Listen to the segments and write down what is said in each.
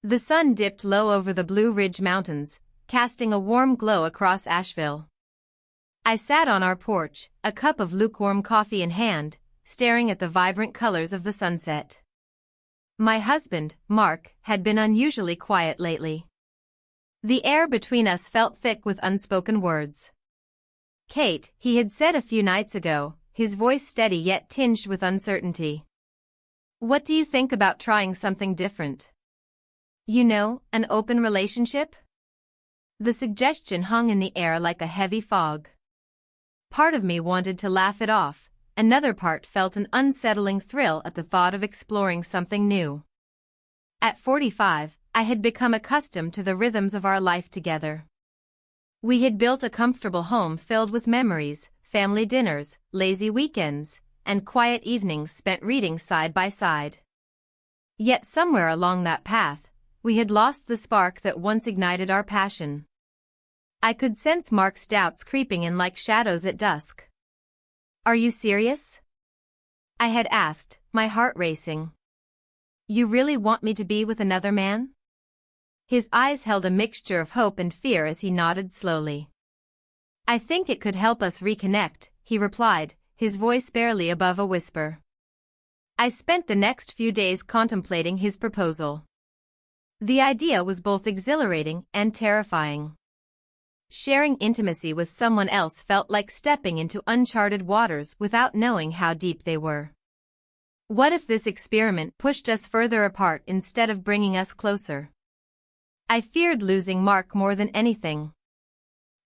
The sun dipped low over the Blue Ridge Mountains, casting a warm glow across Asheville. I sat on our porch, a cup of lukewarm coffee in hand, staring at the vibrant colors of the sunset. My husband, Mark, had been unusually quiet lately. The air between us felt thick with unspoken words. "Kate," he had said a few nights ago, his voice steady yet tinged with uncertainty. "What do you think about trying something different? You know, an open relationship?" The suggestion hung in the air like a heavy fog. Part of me wanted to laugh it off, another part felt an unsettling thrill at the thought of exploring something new. At 45, I had become accustomed to the rhythms of our life together. We had built a comfortable home filled with memories, family dinners, lazy weekends, and quiet evenings spent reading side by side. Yet somewhere along that path, we had lost the spark that once ignited our passion. I could sense Mark's doubts creeping in like shadows at dusk. "Are you serious?" I had asked, my heart racing. "You really want me to be with another man?" His eyes held a mixture of hope and fear as he nodded slowly. "I think it could help us reconnect," he replied, his voice barely above a whisper. I spent the next few days contemplating his proposal. The idea was both exhilarating and terrifying. Sharing intimacy with someone else felt like stepping into uncharted waters without knowing how deep they were. What if this experiment pushed us further apart instead of bringing us closer? I feared losing Mark more than anything.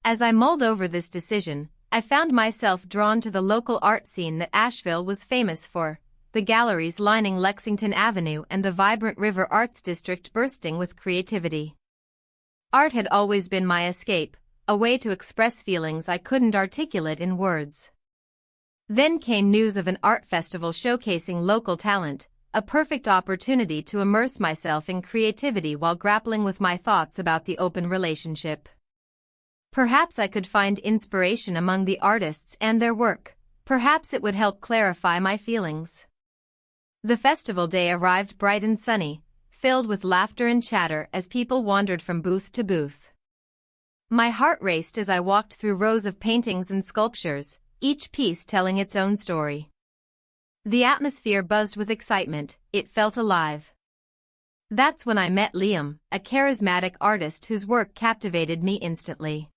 As I mulled over this decision, I found myself drawn to the local art scene that Asheville was famous for, the galleries lining Lexington Avenue and the vibrant River Arts District bursting with creativity. Art had always been my escape, a way to express feelings I couldn't articulate in words. Then came news of an art festival showcasing local talent, a perfect opportunity to immerse myself in creativity while grappling with my thoughts about the open relationship. Perhaps I could find inspiration among the artists and their work, perhaps it would help clarify my feelings. The festival day arrived bright and sunny, filled with laughter and chatter as people wandered from booth to booth. My heart raced as I walked through rows of paintings and sculptures, each piece telling its own story. The atmosphere buzzed with excitement, it felt alive. That's when I met Liam, a charismatic artist whose work captivated me instantly.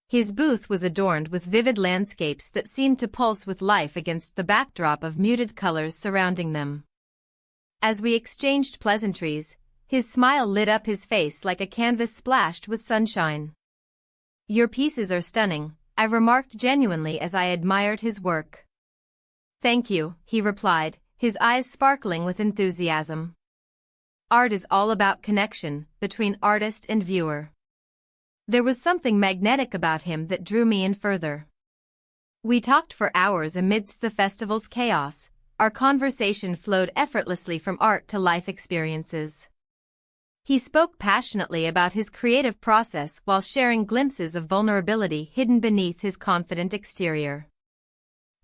His booth was adorned with vivid landscapes that seemed to pulse with life against the backdrop of muted colors surrounding them. As we exchanged pleasantries, his smile lit up his face like a canvas splashed with sunshine. "Your pieces are stunning," I remarked genuinely as I admired his work. "Thank you," he replied, his eyes sparkling with enthusiasm. Art is all about connection between artist and viewer. There was something magnetic about him that drew me in further. We talked for hours amidst the festival's chaos. Our conversation flowed effortlessly from art to life experiences. He spoke passionately about his creative process while sharing glimpses of vulnerability hidden beneath his confident exterior.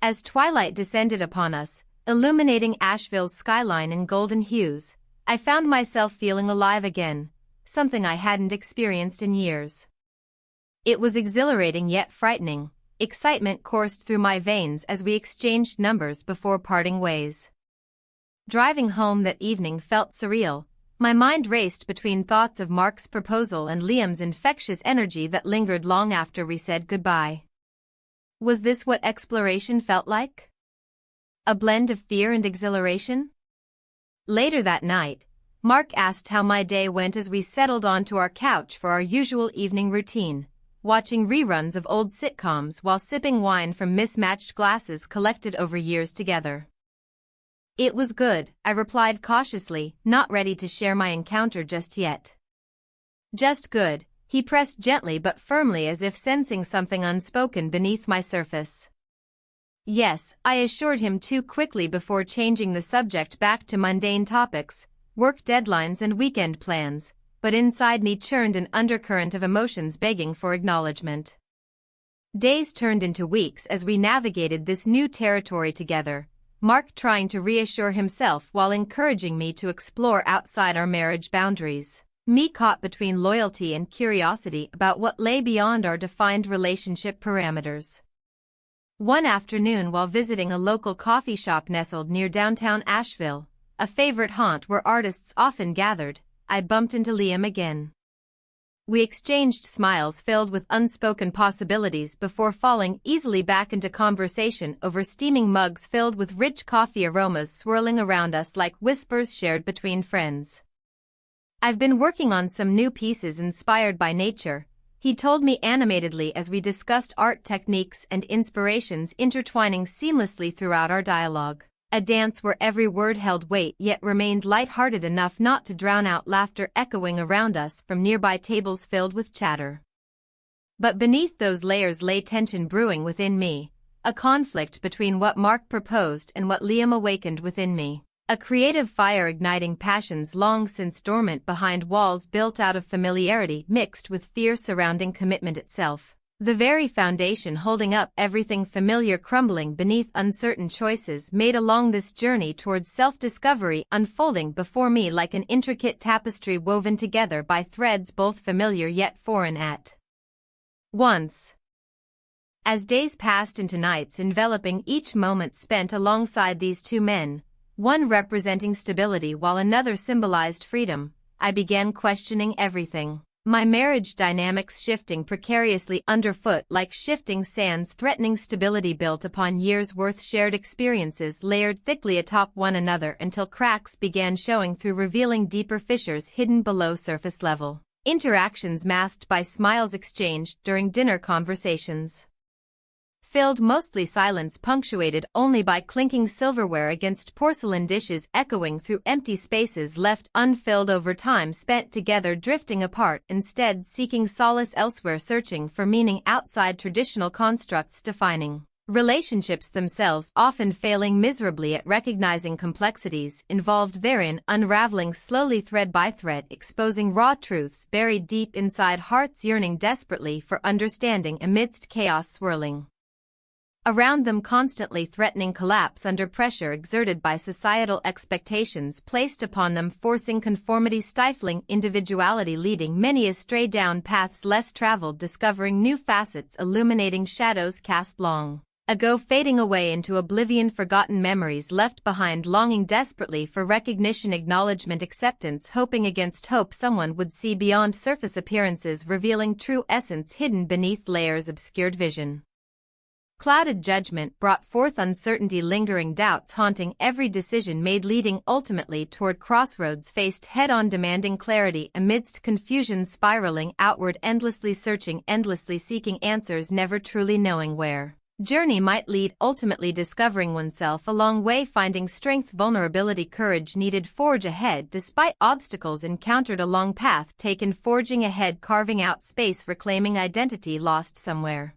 As twilight descended upon us, illuminating Asheville's skyline in golden hues, I found myself feeling alive again, something I hadn't experienced in years. It was exhilarating yet frightening. Excitement coursed through my veins as we exchanged numbers before parting ways. Driving home that evening felt surreal. My mind raced between thoughts of Mark's proposal and Liam's infectious energy that lingered long after we said goodbye. Was this what exploration felt like? A blend of fear and exhilaration? Later that night, Mark asked how my day went as we settled onto our couch for our usual evening routine, watching reruns of old sitcoms while sipping wine from mismatched glasses collected over years together. "It was good," I replied cautiously, not ready to share my encounter just yet. "Just good," he pressed gently but firmly as if sensing something unspoken beneath my surface. "Yes," I assured him too quickly before changing the subject back to mundane topics, work deadlines and weekend plans, but inside me churned an undercurrent of emotions begging for acknowledgement. Days turned into weeks as we navigated this new territory together, Mark trying to reassure himself while encouraging me to explore outside our marriage boundaries. Me caught between loyalty and curiosity about what lay beyond our defined relationship parameters. One afternoon while visiting a local coffee shop nestled near downtown Asheville, a favorite haunt where artists often gathered, I bumped into Liam again. We exchanged smiles filled with unspoken possibilities before falling easily back into conversation over steaming mugs filled with rich coffee aromas swirling around us like whispers shared between friends. "I've been working on some new pieces inspired by nature," he told me animatedly as we discussed art techniques and inspirations intertwining seamlessly throughout our dialogue. A dance where every word held weight yet remained light-hearted enough not to drown out laughter echoing around us from nearby tables filled with chatter. But beneath those layers lay tension brewing within me, a conflict between what Mark proposed and what Liam awakened within me. A creative fire igniting passions long since dormant behind walls built out of familiarity mixed with fear surrounding commitment itself. The very foundation holding up everything familiar crumbling beneath uncertain choices made along this journey towards self-discovery unfolding before me like an intricate tapestry woven together by threads both familiar yet foreign at once. As days passed into nights enveloping each moment spent alongside these two men, one representing stability while another symbolized freedom, I began questioning everything. My marriage dynamics shifting precariously underfoot like shifting sands threatening stability built upon years' worth shared experiences layered thickly atop one another until cracks began showing through revealing deeper fissures hidden below surface level. Interactions masked by smiles exchanged during dinner conversations. Filled mostly silence punctuated only by clinking silverware against porcelain dishes echoing through empty spaces left unfilled over time spent together drifting apart instead seeking solace elsewhere searching for meaning outside traditional constructs defining relationships themselves often failing miserably at recognizing complexities involved therein unraveling slowly thread by thread exposing raw truths buried deep inside hearts yearning desperately for understanding amidst chaos swirling around them constantly threatening collapse under pressure exerted by societal expectations placed upon them forcing conformity stifling individuality leading many astray down paths less traveled discovering new facets illuminating shadows cast long ago fading away into oblivion forgotten memories left behind longing desperately for recognition acknowledgement acceptance hoping against hope someone would see beyond surface appearances revealing true essence hidden beneath layers obscured vision. Clouded judgment brought forth uncertainty lingering doubts haunting every decision made leading ultimately toward crossroads faced head-on demanding clarity amidst confusion spiraling outward endlessly searching endlessly seeking answers never truly knowing where journey might lead ultimately discovering oneself a long way finding strength vulnerability courage needed forge ahead despite obstacles encountered along path taken forging ahead carving out space reclaiming identity lost somewhere.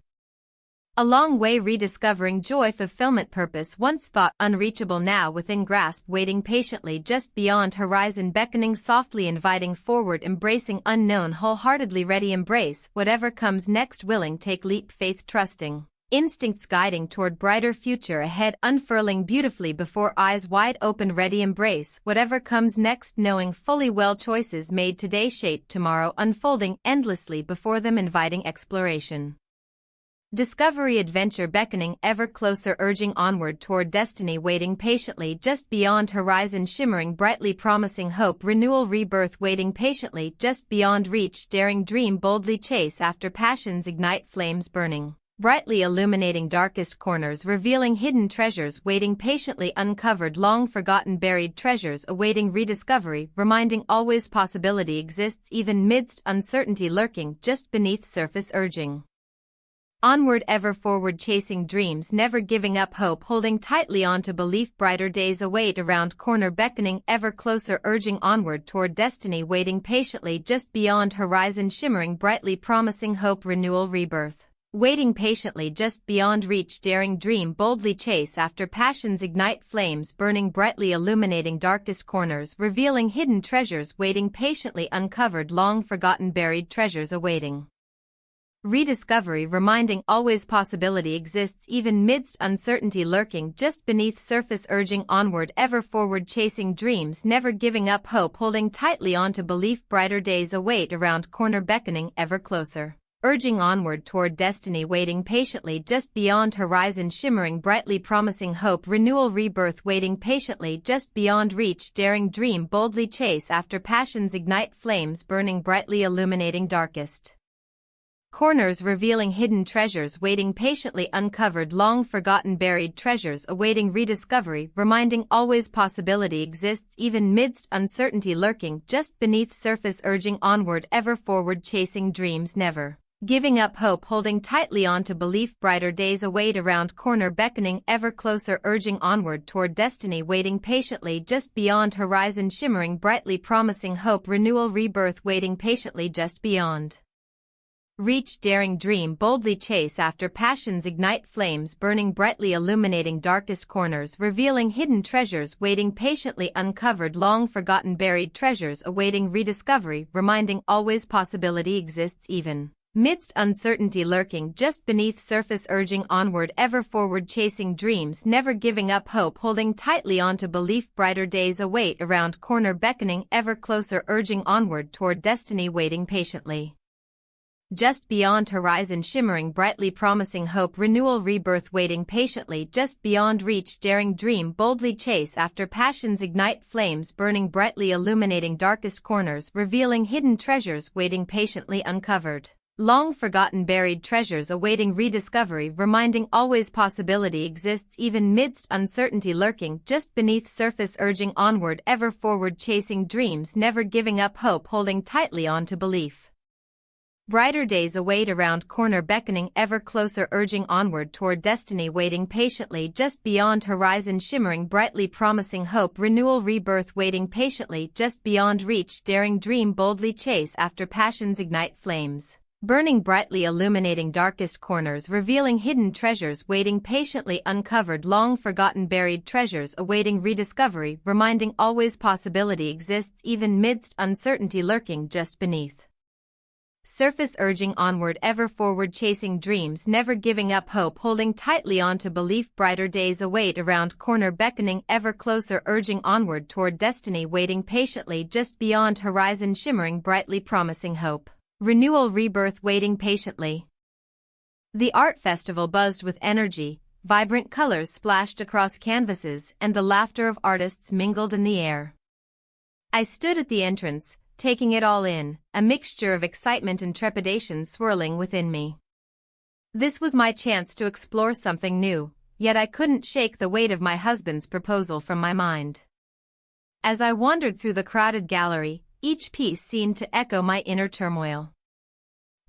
A long way rediscovering joy fulfillment purpose once thought unreachable now within grasp waiting patiently just beyond horizon beckoning softly inviting forward embracing unknown wholeheartedly ready embrace whatever comes next willing take leap faith trusting instincts guiding toward brighter future ahead unfurling beautifully before eyes wide open ready embrace whatever comes next knowing fully well choices made today shape tomorrow unfolding endlessly before them inviting exploration. Discovery adventure beckoning ever closer urging onward toward destiny waiting patiently just beyond horizon shimmering brightly promising hope renewal rebirth waiting patiently just beyond reach daring dream boldly chase after passions ignite flames burning brightly illuminating darkest corners revealing hidden treasures waiting patiently uncovered long forgotten buried treasures awaiting rediscovery reminding always possibility exists even midst uncertainty lurking just beneath surface urging. Onward ever forward chasing dreams never giving up hope holding tightly on to belief brighter days await around corner beckoning ever closer urging onward toward destiny waiting patiently just beyond horizon shimmering brightly promising hope renewal rebirth. Waiting patiently just beyond reach daring dream boldly chase after passions ignite flames burning brightly illuminating darkest corners revealing hidden treasures waiting patiently uncovered long forgotten buried treasures awaiting. Rediscovery, reminding always possibility exists even midst uncertainty lurking just beneath surface, urging onward, ever forward, chasing dreams, never giving up hope, holding tightly on to belief, brighter days await around corner, beckoning ever closer, urging onward toward destiny, waiting patiently just beyond horizon, shimmering brightly, promising hope, renewal, rebirth, waiting patiently just beyond reach, daring dream, boldly chase after passions, ignite flames, burning brightly, illuminating darkest corners, revealing hidden treasures, waiting patiently, uncovered long forgotten, buried treasures, awaiting rediscovery, reminding always possibility exists even midst uncertainty lurking just beneath surface, urging onward, ever forward, chasing dreams, never giving up hope, holding tightly on to belief, brighter days await around corner, beckoning ever closer, urging onward toward destiny, waiting patiently just beyond horizon, shimmering brightly, promising hope, renewal, rebirth, waiting patiently just beyond reach, daring dream, boldly chase after passions, ignite flames, burning brightly, illuminating darkest corners, revealing hidden treasures, waiting patiently, uncovered long forgotten, buried treasures, awaiting rediscovery, reminding always possibility exists even midst uncertainty lurking just beneath surface, urging onward, ever forward, chasing dreams, never giving up hope, holding tightly on to belief, brighter days await around corner, beckoning ever closer, urging onward toward destiny, waiting patiently just beyond horizon, shimmering brightly, promising hope, renewal, rebirth, waiting patiently just beyond reach, daring dream, boldly chase after passions, ignite flames, burning brightly, illuminating darkest corners, revealing hidden treasures, waiting patiently, uncovered long forgotten, buried treasures, awaiting rediscovery, reminding always possibility exists even midst uncertainty lurking just beneath surface, urging onward, ever forward, chasing dreams, never giving up hope, holding tightly on to belief. Brighter days await around corner, beckoning ever closer, urging onward toward destiny, waiting patiently just beyond horizon, shimmering brightly, promising hope, renewal, rebirth, waiting patiently just beyond reach, daring dream, boldly chase after passions, ignite flames, burning brightly, illuminating darkest corners, revealing hidden treasures, waiting patiently, uncovered long forgotten, buried treasures, awaiting rediscovery, reminding always possibility exists even midst uncertainty lurking just beneath surface, urging onward, ever forward, chasing dreams, never giving up hope, holding tightly on to belief, brighter days await around corner, beckoning ever closer, urging onward toward destiny, waiting patiently just beyond horizon, shimmering brightly, promising hope, renewal, rebirth, waiting patiently. The art festival buzzed with energy, vibrant colors splashed across canvases, and the laughter of artists mingled in the air. I stood at the entrance, taking it all in, a mixture of excitement and trepidation swirling within me. This was my chance to explore something new, yet I couldn't shake the weight of my husband's proposal from my mind. As I wandered through the crowded gallery, each piece seemed to echo my inner turmoil.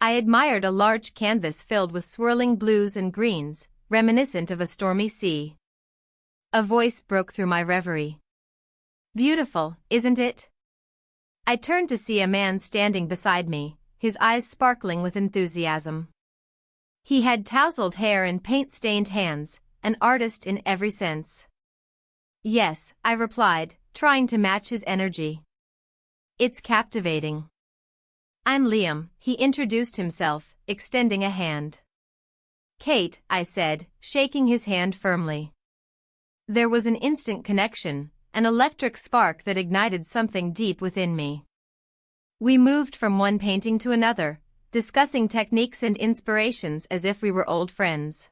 I admired a large canvas filled with swirling blues and greens, reminiscent of a stormy sea. A voice broke through my reverie. "Beautiful, isn't it?" I turned to see a man standing beside me, his eyes sparkling with enthusiasm. He had tousled hair and paint-stained hands, an artist in every sense. "Yes," I replied, trying to match his energy. "It's captivating." "I'm Liam," he introduced himself, extending a hand. "Kate," I said, shaking his hand firmly. There was an instant connection, an electric spark that ignited something deep within me. We moved from one painting to another, discussing techniques and inspirations as if we were old friends.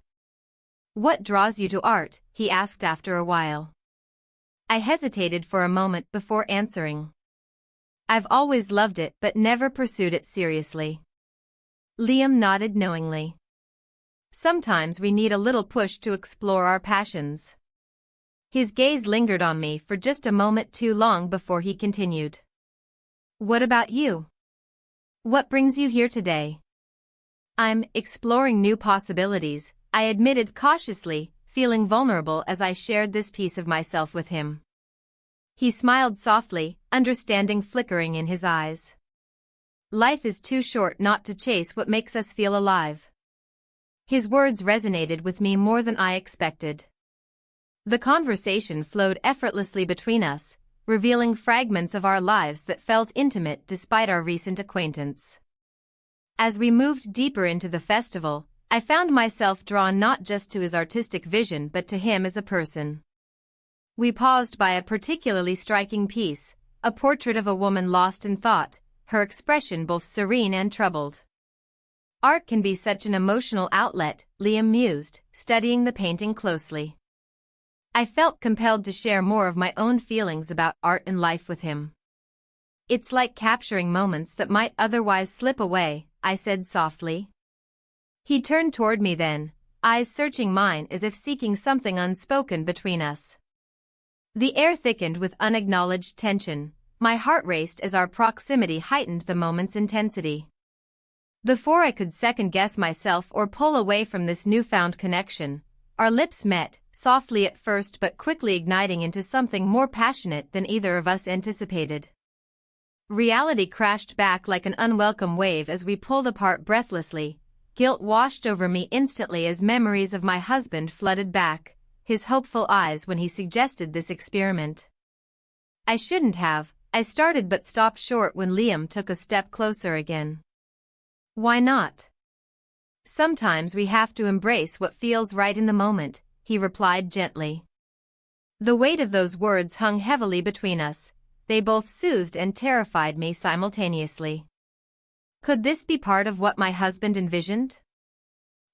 "What draws you to art?" he asked after a while. I hesitated for a moment before answering. "I've always loved it but never pursued it seriously." Liam nodded knowingly. "Sometimes we need a little push to explore our passions." His gaze lingered on me for just a moment too long before he continued. "What about you? What brings you here today?" "I'm exploring new possibilities," I admitted cautiously, feeling vulnerable as I shared this piece of myself with him. He smiled softly, understanding flickering in his eyes. "Life is too short not to chase what makes us feel alive." His words resonated with me more than I expected. The conversation flowed effortlessly between us, revealing fragments of our lives that felt intimate despite our recent acquaintance. As we moved deeper into the festival, I found myself drawn not just to his artistic vision but to him as a person. We paused by a particularly striking piece, a portrait of a woman lost in thought, her expression both serene and troubled. Art can be such an emotional outlet, Liam mused, studying the painting closely. I felt compelled to share more of my own feelings about art and life with him. It's like capturing moments that might otherwise slip away, I said softly. He turned toward me then, eyes searching mine as if seeking something unspoken between us. The air thickened with unacknowledged tension, my heart raced as our proximity heightened the moment's intensity. Before I could second-guess myself or pull away from this newfound connection, our lips met, softly at first but quickly igniting into something more passionate than either of us anticipated. Reality crashed back like an unwelcome wave as we pulled apart breathlessly. Guilt washed over me instantly as memories of my husband flooded back, his hopeful eyes when he suggested this experiment. I shouldn't have, I started but stopped short when Liam took a step closer again. Why not? Sometimes we have to embrace what feels right in the moment, he replied gently. The weight of those words hung heavily between us, they both soothed and terrified me simultaneously. Could this be part of what my husband envisioned?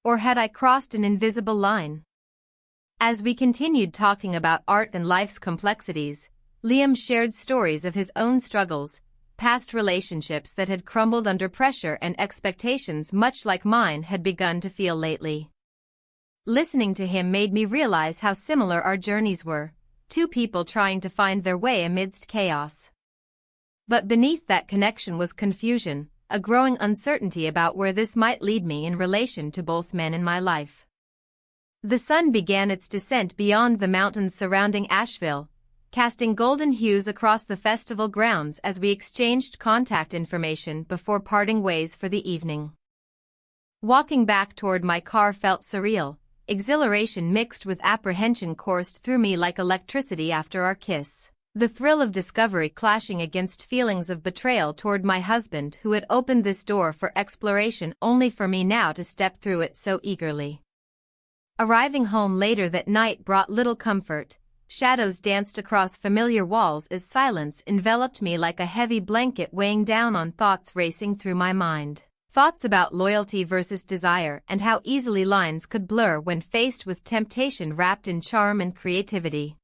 Or had I crossed an invisible line? As we continued talking about art and life's complexities, Liam shared stories of his own struggles, past relationships that had crumbled under pressure and expectations much like mine had begun to feel lately. Listening to him made me realize how similar our journeys were, two people trying to find their way amidst chaos. But beneath that connection was confusion, a growing uncertainty about where this might lead me in relation to both men in my life. The sun began its descent beyond the mountains surrounding Asheville, casting golden hues across the festival grounds as we exchanged contact information before parting ways for the evening. Walking back toward my car felt surreal, exhilaration mixed with apprehension coursed through me like electricity after our kiss, the thrill of discovery clashing against feelings of betrayal toward my husband who had opened this door for exploration only for me now to step through it so eagerly. Arriving home later that night brought little comfort. Shadows danced across familiar walls as silence enveloped me like a heavy blanket weighing down on thoughts racing through my mind. Thoughts about loyalty versus desire and how easily lines could blur when faced with temptation wrapped in charm and creativity.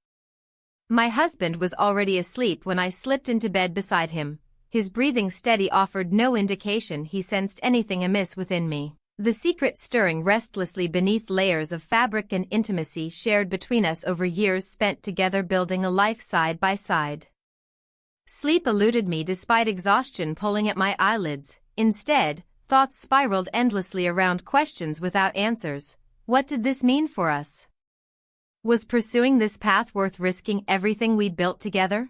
My husband was already asleep when I slipped into bed beside him. His breathing steady offered no indication he sensed anything amiss within me. The secret stirring restlessly beneath layers of fabric and intimacy shared between us over years spent together building a life side by side. Sleep eluded me despite exhaustion pulling at my eyelids. Instead, thoughts spiraled endlessly around questions without answers. What did this mean for us? Was pursuing this path worth risking everything we'd built together?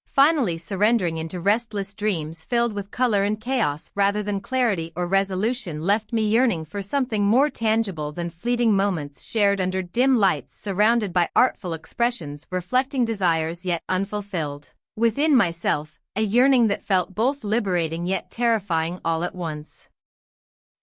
Finally surrendering into restless dreams filled with color and chaos rather than clarity or resolution left me yearning for something more tangible than fleeting moments shared under dim lights surrounded by artful expressions reflecting desires yet unfulfilled. Within myself, a yearning that felt both liberating yet terrifying all at once.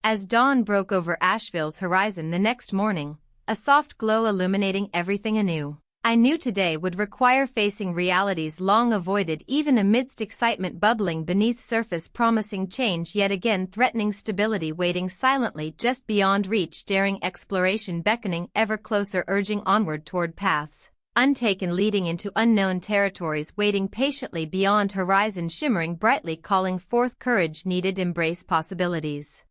As dawn broke over Asheville's horizon the next morning, a soft glow illuminating everything anew, I knew today would require facing realities long avoided even amidst excitement bubbling beneath surface promising change yet again threatening stability waiting silently just beyond reach daring exploration beckoning ever closer urging onward toward paths untaken leading into unknown territories waiting patiently beyond horizon shimmering brightly calling forth courage needed embrace possibilities.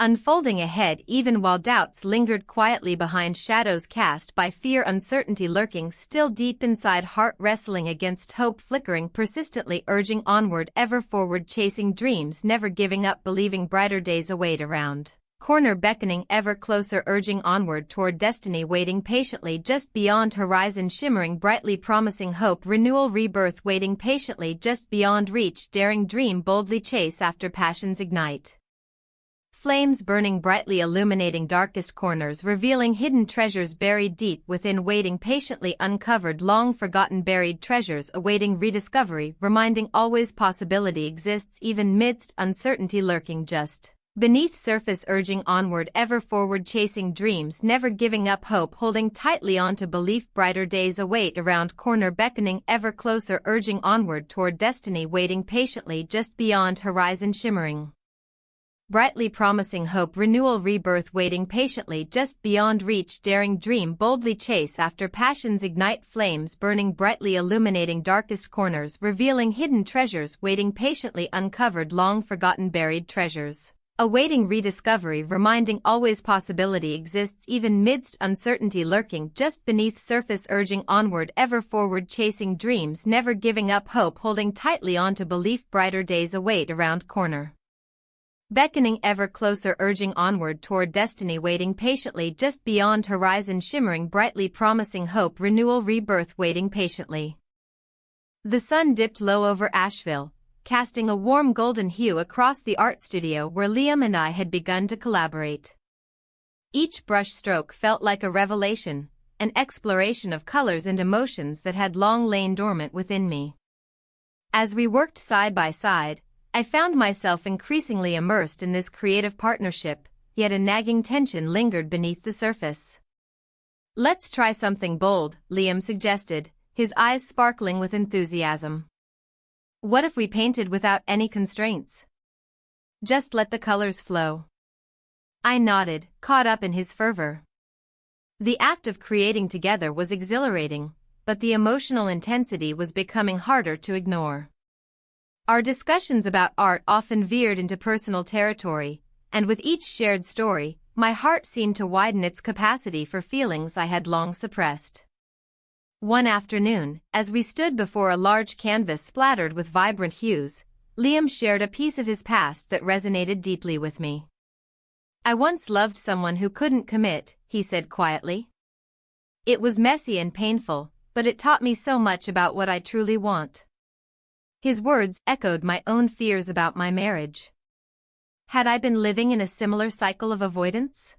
Unfolding ahead even while doubts lingered quietly behind shadows cast by fear uncertainty lurking still deep inside heart wrestling against hope flickering persistently urging onward ever forward chasing dreams never giving up believing brighter days await around corner beckoning ever closer urging onward toward destiny waiting patiently just beyond horizon shimmering brightly promising hope renewal rebirth waiting patiently just beyond reach daring dream boldly chase after passions ignite. flames burning brightly illuminating darkest corners revealing hidden treasures buried deep within waiting patiently uncovered long-forgotten buried treasures awaiting rediscovery reminding always possibility exists even midst uncertainty lurking just beneath surface urging onward ever forward chasing dreams never giving up hope holding tightly on to belief brighter days await around corner beckoning ever closer urging onward toward destiny waiting patiently just beyond horizon shimmering brightly promising hope renewal rebirth waiting patiently just beyond reach daring dream boldly chase after passions ignite flames burning brightly illuminating darkest corners revealing hidden treasures waiting patiently uncovered long forgotten buried treasures awaiting rediscovery reminding always possibility exists even midst uncertainty lurking just beneath surface urging onward ever forward chasing dreams never giving up hope holding tightly on to belief brighter days await around corner beckoning ever closer urging onward toward destiny waiting patiently just beyond horizon shimmering brightly promising hope renewal rebirth waiting patiently. The sun dipped low over Asheville, casting a warm golden hue across the art studio where Liam and I had begun to collaborate. Each brush stroke felt like a revelation, an exploration of colors and emotions that had long lain dormant within me. As we worked side by side, I found myself increasingly immersed in this creative partnership, yet a nagging tension lingered beneath the surface. "Let's try something bold," Liam suggested, his eyes sparkling with enthusiasm. "What if we painted without any constraints? Just let the colors flow." I nodded, caught up in his fervor. The act of creating together was exhilarating, but the emotional intensity was becoming harder to ignore. Our discussions about art often veered into personal territory, and with each shared story, my heart seemed to widen its capacity for feelings I had long suppressed. One afternoon, as we stood before a large canvas splattered with vibrant hues, Liam shared a piece of his past that resonated deeply with me. "I once loved someone who couldn't commit," he said quietly. "It was messy and painful, but it taught me so much about what I truly want." His words echoed my own fears about my marriage. Had I been living in a similar cycle of avoidance?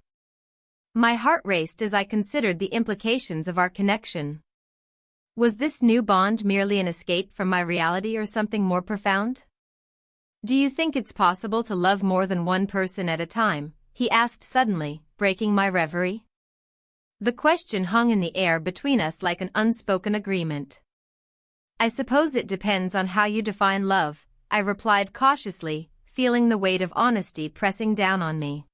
My heart raced as I considered the implications of our connection. Was this new bond merely an escape from my reality or something more profound? "Do you think it's possible to love more than one person at a time?" he asked suddenly, breaking my reverie. The question hung in the air between us like an unspoken agreement. "I suppose it depends on how you define love," I replied cautiously, feeling the weight of honesty pressing down on me.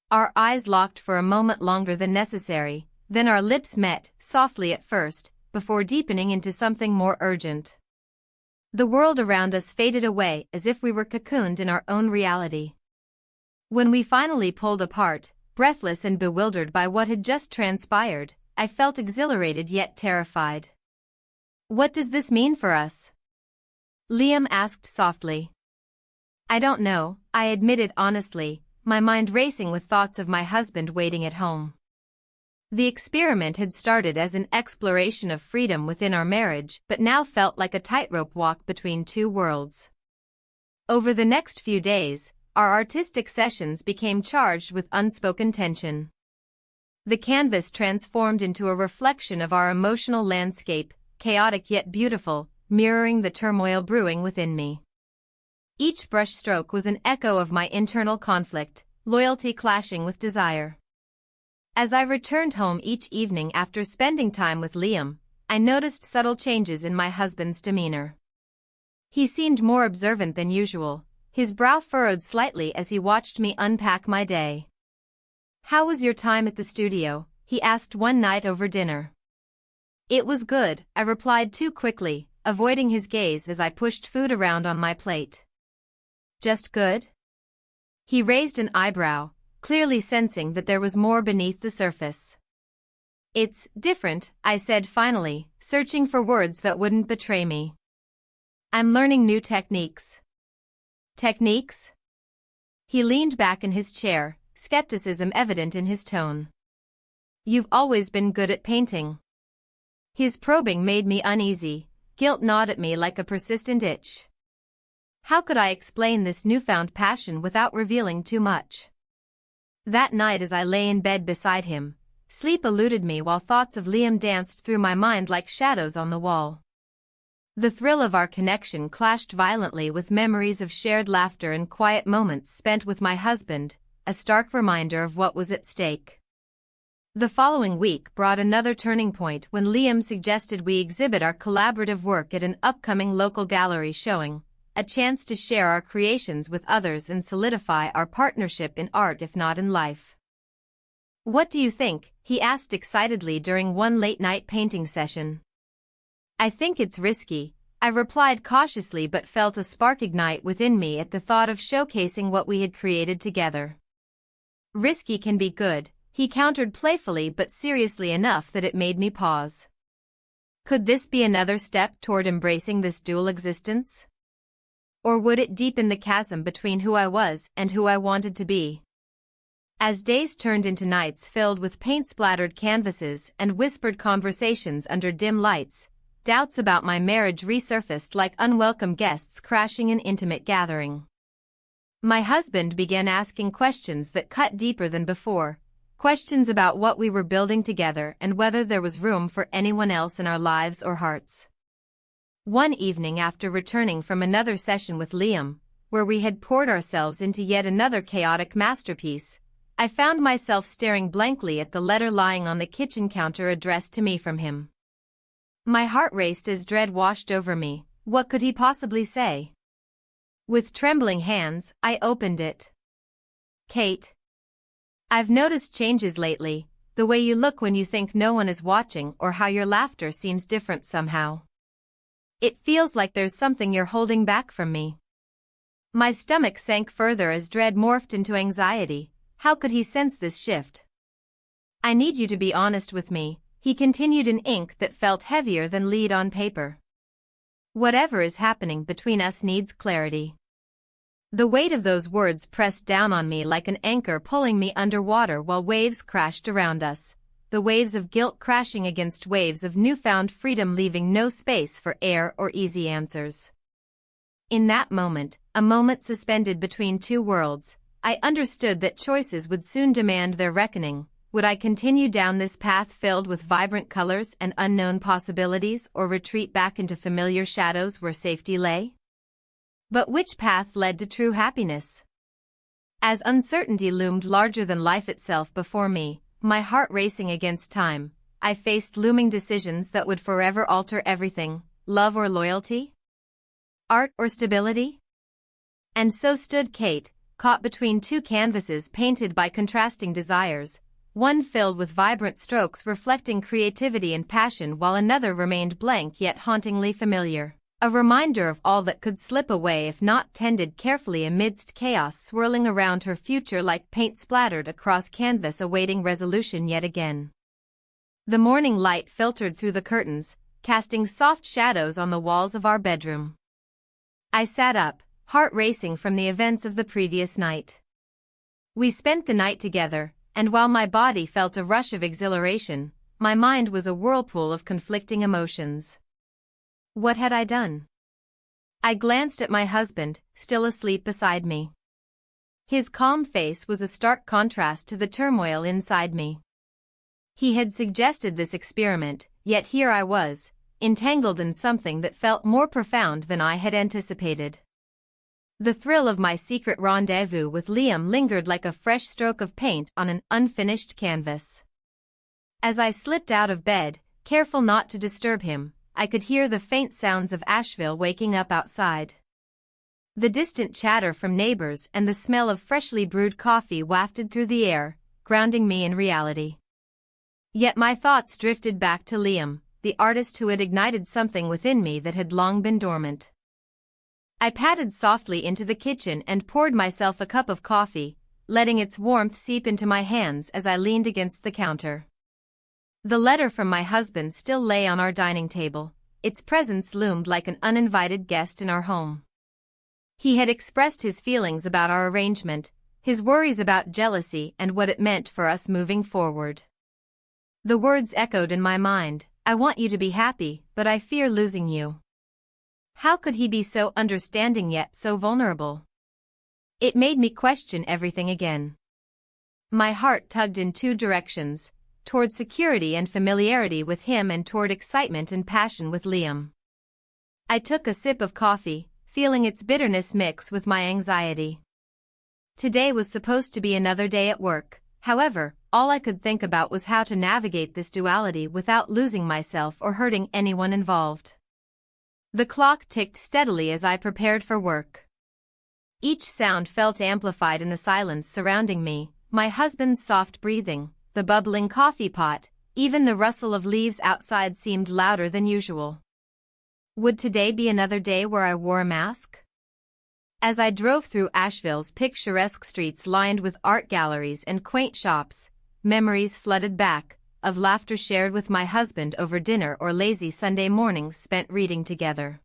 Our eyes locked for a moment longer than necessary, then our lips met, softly at first, before deepening into something more urgent. The world around us faded away as if we were cocooned in our own reality. When we finally pulled apart, breathless and bewildered by what had just transpired, I felt exhilarated yet terrified. "What does this mean for us?" Liam asked softly. "I don't know," I admitted honestly, my mind racing with thoughts of my husband waiting at home. The experiment had started as an exploration of freedom within our marriage but now felt like a tightrope walk between two worlds. Over the next few days, our artistic sessions became charged with unspoken tension. The canvas transformed into a reflection of our emotional landscape, chaotic yet beautiful, mirroring the turmoil brewing within me. Each brushstroke was an echo of my internal conflict, loyalty clashing with desire. As I returned home each evening after spending time with Liam, I noticed subtle changes in my husband's demeanor. He seemed more observant than usual, his brow furrowed slightly as he watched me unpack my day. "How was your time at the studio?" he asked one night over dinner. "It was good," I replied too quickly, avoiding his gaze as I pushed food around on my plate. "Just good?" He raised an eyebrow, clearly sensing that there was more beneath the surface. "It's different," I said finally, searching for words that wouldn't betray me. "I'm learning new techniques." "Techniques?" He leaned back in his chair, skepticism evident in his tone. "You've always been good at painting." His probing made me uneasy, guilt gnawed at me like a persistent itch. How could I explain this newfound passion without revealing too much? That night as I lay in bed beside him, sleep eluded me while thoughts of Liam danced through my mind like shadows on the wall. The thrill of our connection clashed violently with memories of shared laughter and quiet moments spent with my husband, a stark reminder of what was at stake. The following week brought another turning point when Liam suggested we exhibit our collaborative work at an upcoming local gallery showing, a chance to share our creations with others and solidify our partnership in art if not in life. "What do you think?" he asked excitedly during one late-night painting session. "I think it's risky," I replied cautiously but felt a spark ignite within me at the thought of showcasing what we had created together. "Risky can be good," he countered playfully but seriously enough that it made me pause. Could this be another step toward embracing this dual existence? Or would it deepen the chasm between who I was and who I wanted to be? As days turned into nights filled with paint-splattered canvases and whispered conversations under dim lights, doubts about my marriage resurfaced like unwelcome guests crashing an intimate gathering. My husband began asking questions that cut deeper than before, questions about what we were building together and whether there was room for anyone else in our lives or hearts. One evening after returning from another session with Liam, where we had poured ourselves into yet another chaotic masterpiece, I found myself staring blankly at the letter lying on the kitchen counter addressed to me from him. My heart raced as dread washed over me. What could he possibly say? With trembling hands, I opened it. "Kate, I've noticed changes lately, the way you look when you think no one is watching or how your laughter seems different somehow. It feels like there's something you're holding back from me." My stomach sank further as dread morphed into anxiety. How could he sense this shift? "I need you to be honest with me," he continued in ink that felt heavier than lead on paper. "Whatever is happening between us needs clarity." The weight of those words pressed down on me like an anchor pulling me underwater while waves crashed around us, the waves of guilt crashing against waves of newfound freedom leaving no space for air or easy answers. In that moment, a moment suspended between two worlds, I understood that choices would soon demand their reckoning. Would I continue down this path filled with vibrant colors and unknown possibilities or retreat back into familiar shadows where safety lay? But which path led to true happiness? As uncertainty loomed larger than life itself before me, my heart racing against time, I faced looming decisions that would forever alter everything: love or loyalty? Art or stability? And so stood Kate, caught between two canvases painted by contrasting desires, one filled with vibrant strokes reflecting creativity and passion while another remained blank yet hauntingly familiar, a reminder of all that could slip away if not tended carefully amidst chaos swirling around her future like paint splattered across canvas awaiting resolution yet again. The morning light filtered through the curtains, casting soft shadows on the walls of our bedroom. I sat up, heart racing from the events of the previous night. We spent the night together, and while my body felt a rush of exhilaration, my mind was a whirlpool of conflicting emotions. What had I done? I glanced at my husband, still asleep beside me. His calm face was a stark contrast to the turmoil inside me. He had suggested this experiment, yet here I was, entangled in something that felt more profound than I had anticipated. The thrill of my secret rendezvous with Liam lingered like a fresh stroke of paint on an unfinished canvas. As I slipped out of bed, careful not to disturb him, I could hear the faint sounds of Asheville waking up outside. The distant chatter from neighbors and the smell of freshly brewed coffee wafted through the air, grounding me in reality. Yet my thoughts drifted back to Liam, the artist who had ignited something within me that had long been dormant. I padded softly into the kitchen and poured myself a cup of coffee, letting its warmth seep into my hands as I leaned against the counter. The letter from my husband still lay on our dining table, its presence loomed like an uninvited guest in our home. He had expressed his feelings about our arrangement, his worries about jealousy and what it meant for us moving forward. The words echoed in my mind: "I want you to be happy, but I fear losing you." How could he be so understanding yet so vulnerable? It made me question everything again. My heart tugged in two directions, toward security and familiarity with him and toward excitement and passion with Liam. I took a sip of coffee, feeling its bitterness mix with my anxiety. Today was supposed to be another day at work, however, all I could think about was how to navigate this duality without losing myself or hurting anyone involved. The clock ticked steadily as I prepared for work. Each sound felt amplified in the silence surrounding me, my husband's soft breathing, the bubbling coffee pot, even the rustle of leaves outside seemed louder than usual. Would today be another day where I wore a mask? As I drove through Asheville's picturesque streets lined with art galleries and quaint shops, memories flooded back, of laughter shared with my husband over dinner or lazy Sunday mornings spent reading together.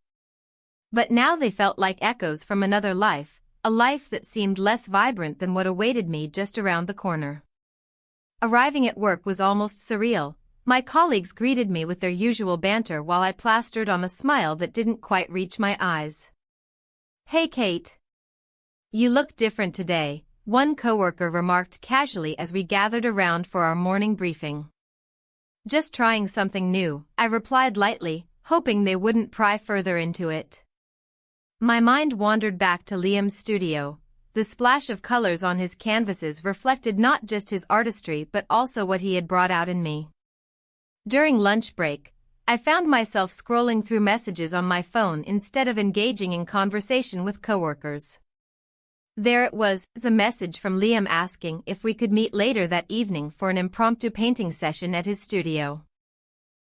But now they felt like echoes from another life, a life that seemed less vibrant than what awaited me just around the corner. Arriving at work was almost surreal. My colleagues greeted me with their usual banter while I plastered on a smile that didn't quite reach my eyes. "Hey Kate. You look different today," one coworker remarked casually as we gathered around for our morning briefing. "Just trying something new," I replied lightly, hoping they wouldn't pry further into it. My mind wandered back to Liam's studio. The splash of colors on his canvases reflected not just his artistry but also what he had brought out in me. During lunch break, I found myself scrolling through messages on my phone instead of engaging in conversation with coworkers. There it was, a message from Liam asking if we could meet later that evening for an impromptu painting session at his studio.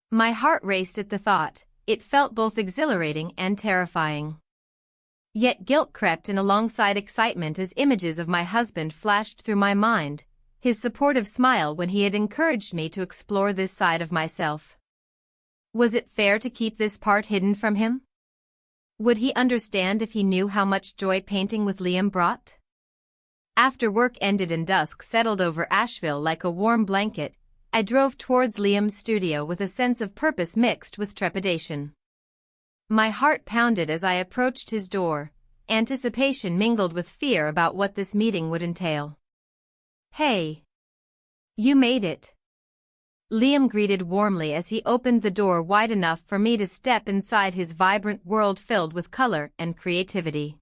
My heart raced at the thought. It felt both exhilarating and terrifying. Yet guilt crept in alongside excitement as images of my husband flashed through my mind, his supportive smile when he had encouraged me to explore this side of myself. Was it fair to keep this part hidden from him? Would he understand if he knew how much joy painting with Liam brought? After work ended and dusk settled over Asheville like a warm blanket, I drove towards Liam's studio with a sense of purpose mixed with trepidation. My heart pounded as I approached his door, anticipation mingled with fear about what this meeting would entail. "Hey. You made it." Liam greeted warmly as he opened the door wide enough for me to step inside his vibrant world filled with color and creativity.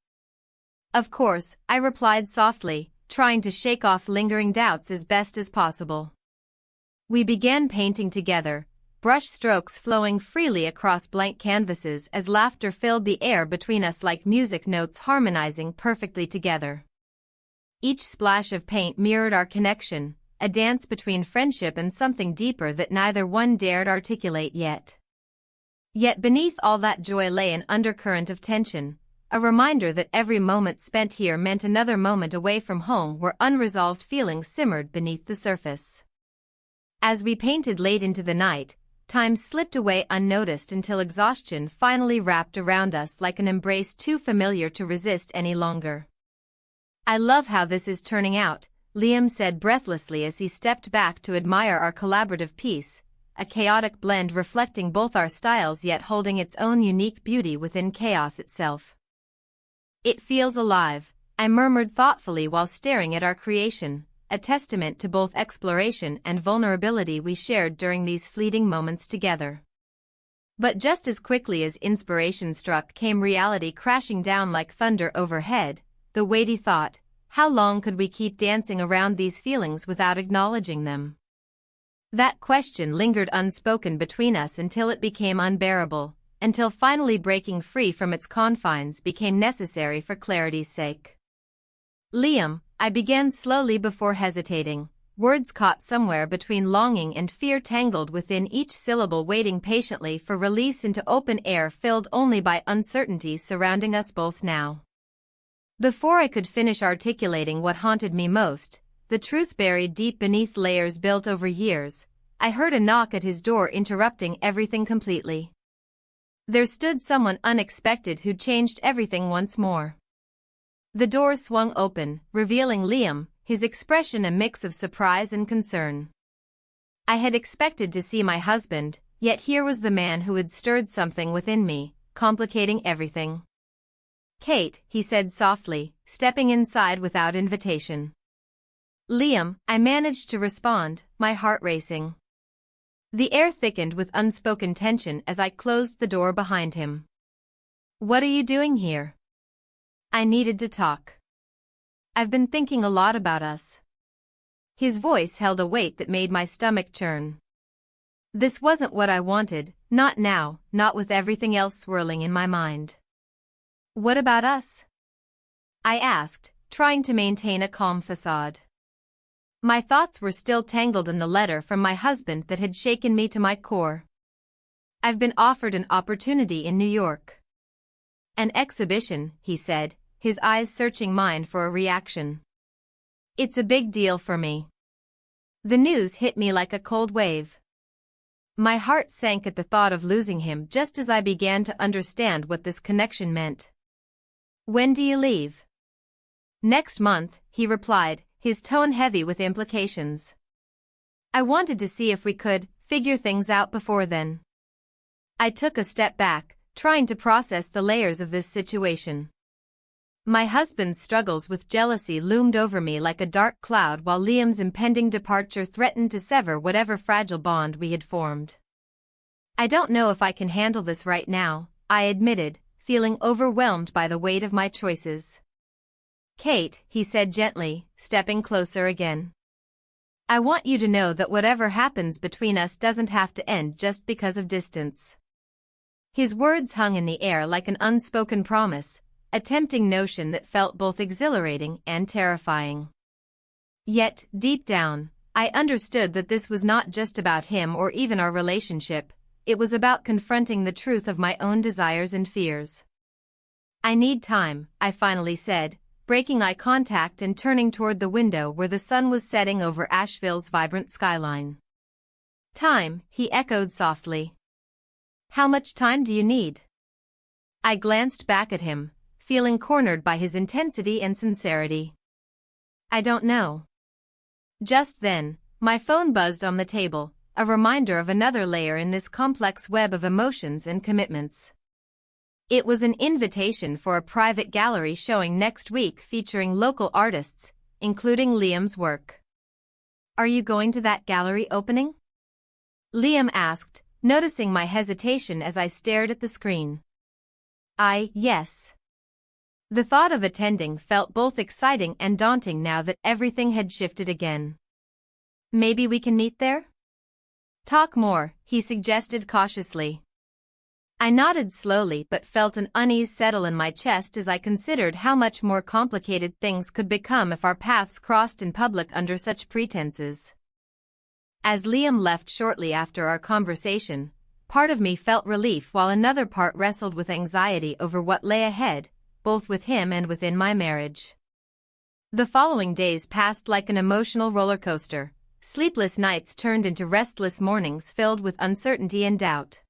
"Of course," I replied softly, trying to shake off lingering doubts as best as possible. We began painting together, brush strokes flowing freely across blank canvases as laughter filled the air between us like music notes harmonizing perfectly together. Each splash of paint mirrored our connection, a dance between friendship and something deeper that neither one dared articulate yet. Yet beneath all that joy lay an undercurrent of tension, a reminder that every moment spent here meant another moment away from home where unresolved feelings simmered beneath the surface. As we painted late into the night, time slipped away unnoticed until exhaustion finally wrapped around us like an embrace too familiar to resist any longer. "I love how this is turning out," Liam said breathlessly as he stepped back to admire our collaborative piece, a chaotic blend reflecting both our styles yet holding its own unique beauty within chaos itself. "It feels alive," I murmured thoughtfully while staring at our creation, a testament to both exploration and vulnerability we shared during these fleeting moments together. But just as quickly as inspiration struck came reality crashing down like thunder overhead, the weighty thought, how long could we keep dancing around these feelings without acknowledging them? That question lingered unspoken between us until it became unbearable, until finally breaking free from its confines became necessary for clarity's sake. "Liam," I began slowly before hesitating, words caught somewhere between longing and fear tangled within each syllable waiting patiently for release into open air filled only by uncertainty surrounding us both now. Before I could finish articulating what haunted me most, the truth buried deep beneath layers built over years, I heard a knock at his door interrupting everything completely. There stood someone unexpected who changed everything once more. The door swung open, revealing Liam, his expression a mix of surprise and concern. I had expected to see my husband, yet here was the man who had stirred something within me, complicating everything. Kate, he said softly, stepping inside without invitation. Liam, I managed to respond, my heart racing. The air thickened with unspoken tension as I closed the door behind him. What are you doing here? I needed to talk. I've been thinking a lot about us. His voice held a weight that made my stomach churn. This wasn't what I wanted, not now, not with everything else swirling in my mind. What about us? I asked, trying to maintain a calm facade. My thoughts were still tangled in the letter from my husband that had shaken me to my core. I've been offered an opportunity in New York. An exhibition, he said, his eyes searching mine for a reaction. It's a big deal for me. The news hit me like a cold wave. My heart sank at the thought of losing him just as I began to understand what this connection meant. When do you leave? Next month, he replied, his tone heavy with implications. I wanted to see if we could figure things out before then. I took a step back, trying to process the layers of this situation. My husband's struggles with jealousy loomed over me like a dark cloud while Liam's impending departure threatened to sever whatever fragile bond we had formed. I don't know if I can handle this right now, I admitted, feeling overwhelmed by the weight of my choices. Kate, he said gently, stepping closer again. I want you to know that whatever happens between us doesn't have to end just because of distance. His words hung in the air like an unspoken promise, a tempting notion that felt both exhilarating and terrifying. Yet, deep down, I understood that this was not just about him or even our relationship, it was about confronting the truth of my own desires and fears. I need time, I finally said, breaking eye contact and turning toward the window where the sun was setting over Asheville's vibrant skyline. Time, he echoed softly. How much time do you need? I glanced back at him, feeling cornered by his intensity and sincerity. I don't know. Just then, my phone buzzed on the table, a reminder of another layer in this complex web of emotions and commitments. It was an invitation for a private gallery showing next week featuring local artists, including Liam's work. Are you going to that gallery opening? Liam asked, noticing my hesitation as I stared at the screen. Yes. The thought of attending felt both exciting and daunting now that everything had shifted again. Maybe we can meet there? Talk more, he suggested cautiously. I nodded slowly but felt an unease settle in my chest as I considered how much more complicated things could become if our paths crossed in public under such pretenses. As Liam left shortly after our conversation, part of me felt relief while another part wrestled with anxiety over what lay ahead, both with him and within my marriage. The following days passed like an emotional roller coaster. Sleepless nights turned into restless mornings filled with uncertainty and doubt.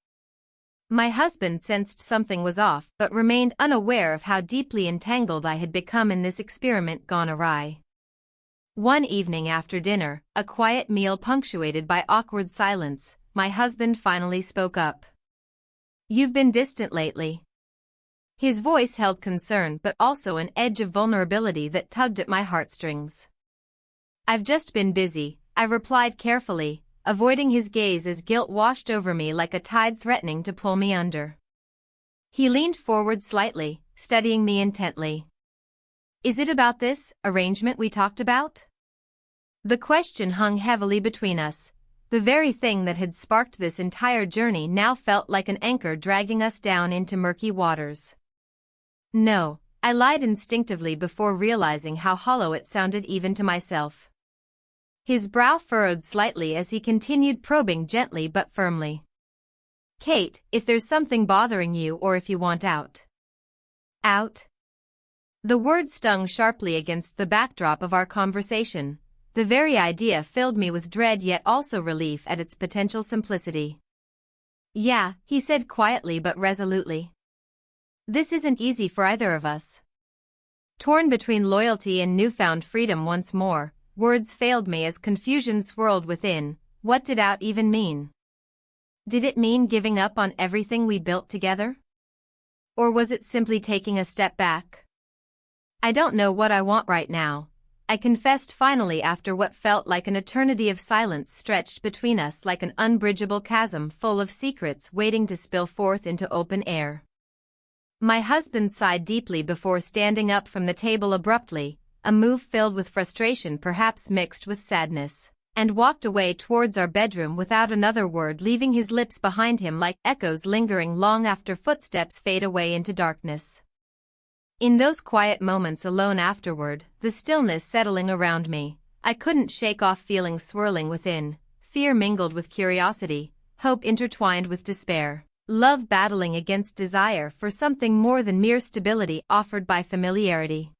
My husband sensed something was off but remained unaware of how deeply entangled I had become in this experiment gone awry. One evening after dinner, a quiet meal punctuated by awkward silence, my husband finally spoke up. You've been distant lately. His voice held concern but also an edge of vulnerability that tugged at my heartstrings. I've just been busy, I replied carefully, avoiding his gaze as guilt washed over me like a tide threatening to pull me under. He leaned forward slightly, studying me intently. Is it about this arrangement we talked about? The question hung heavily between us. The very thing that had sparked this entire journey now felt like an anchor dragging us down into murky waters. No, I lied instinctively before realizing how hollow it sounded even to myself. His brow furrowed slightly as he continued probing gently but firmly. Kate, if there's something bothering you or if you want out. Out? The word stung sharply against the backdrop of our conversation. The very idea filled me with dread yet also relief at its potential simplicity. Yeah, he said quietly but resolutely. This isn't easy for either of us. Torn between loyalty and newfound freedom once more, words failed me as confusion swirled within. What did out even mean? Did it mean giving up on everything we built together? Or was it simply taking a step back? I don't know what I want right now, I confessed finally after what felt like an eternity of silence stretched between us like an unbridgeable chasm full of secrets waiting to spill forth into open air. My husband sighed deeply before standing up from the table abruptly, a move filled with frustration perhaps mixed with sadness, and walked away towards our bedroom without another word, leaving his lips behind him like echoes lingering long after footsteps fade away into darkness. In those quiet moments alone afterward, the stillness settling around me, I couldn't shake off feelings swirling within, fear mingled with curiosity, hope intertwined with despair, love battling against desire for something more than mere stability offered by familiarity.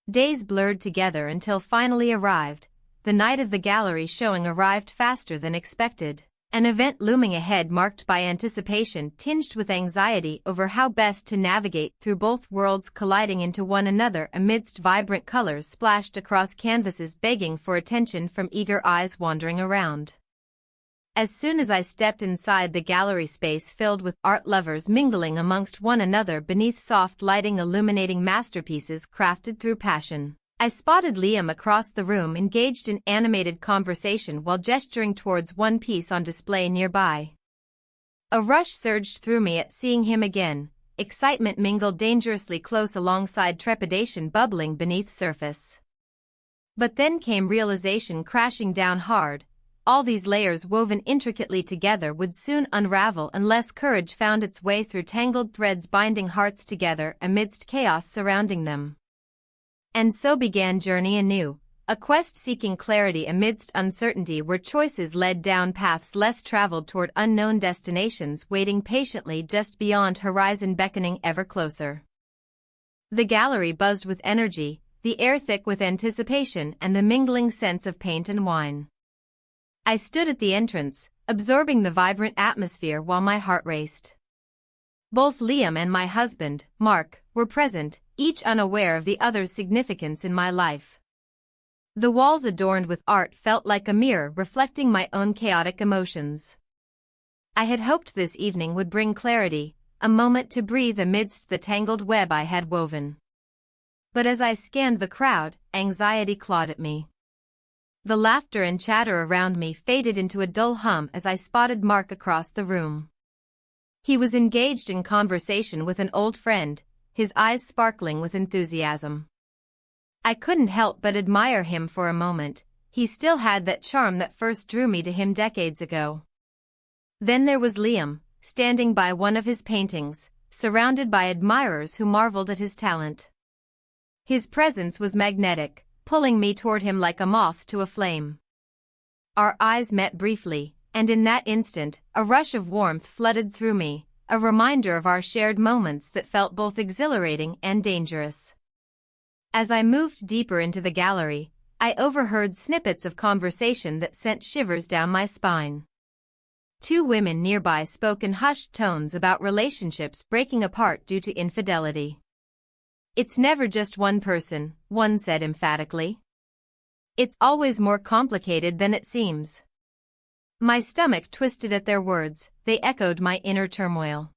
Days blurred together until finally arrived. The night of the gallery showing arrived faster than expected, an event looming ahead marked by anticipation tinged with anxiety over how best to navigate through both worlds colliding into one another amidst vibrant colors splashed across canvases begging for attention from eager eyes wandering around. As soon as I stepped inside the gallery space filled with art lovers mingling amongst one another beneath soft lighting illuminating masterpieces crafted through passion, I spotted Liam across the room engaged in animated conversation while gesturing towards one piece on display nearby. A rush surged through me at seeing him again, excitement mingled dangerously close alongside trepidation bubbling beneath surface. But then came realization crashing down hard. All these layers woven intricately together would soon unravel unless courage found its way through tangled threads binding hearts together amidst chaos surrounding them. And so began journey anew, a quest seeking clarity amidst uncertainty where choices led down paths less traveled toward unknown destinations waiting patiently just beyond horizon beckoning ever closer. The gallery buzzed with energy, the air thick with anticipation and the mingling sense of paint and wine. I stood at the entrance, absorbing the vibrant atmosphere while my heart raced. Both Liam and my husband, Mark, were present, each unaware of the other's significance in my life. The walls adorned with art felt like a mirror reflecting my own chaotic emotions. I had hoped this evening would bring clarity, a moment to breathe amidst the tangled web I had woven. But as I scanned the crowd, anxiety clawed at me. The laughter and chatter around me faded into a dull hum as I spotted Mark across the room. He was engaged in conversation with an old friend, his eyes sparkling with enthusiasm. I couldn't help but admire him for a moment, he still had that charm that first drew me to him decades ago. Then there was Liam, standing by one of his paintings, surrounded by admirers who marveled at his talent. His presence was magnetic, pulling me toward him like a moth to a flame. Our eyes met briefly, and in that instant, a rush of warmth flooded through me, a reminder of our shared moments that felt both exhilarating and dangerous. As I moved deeper into the gallery, I overheard snippets of conversation that sent shivers down my spine. Two women nearby spoke in hushed tones about relationships breaking apart due to infidelity. "It's never just one person," one said emphatically. "It's always more complicated than it seems." My stomach twisted at their words, they echoed my inner turmoil.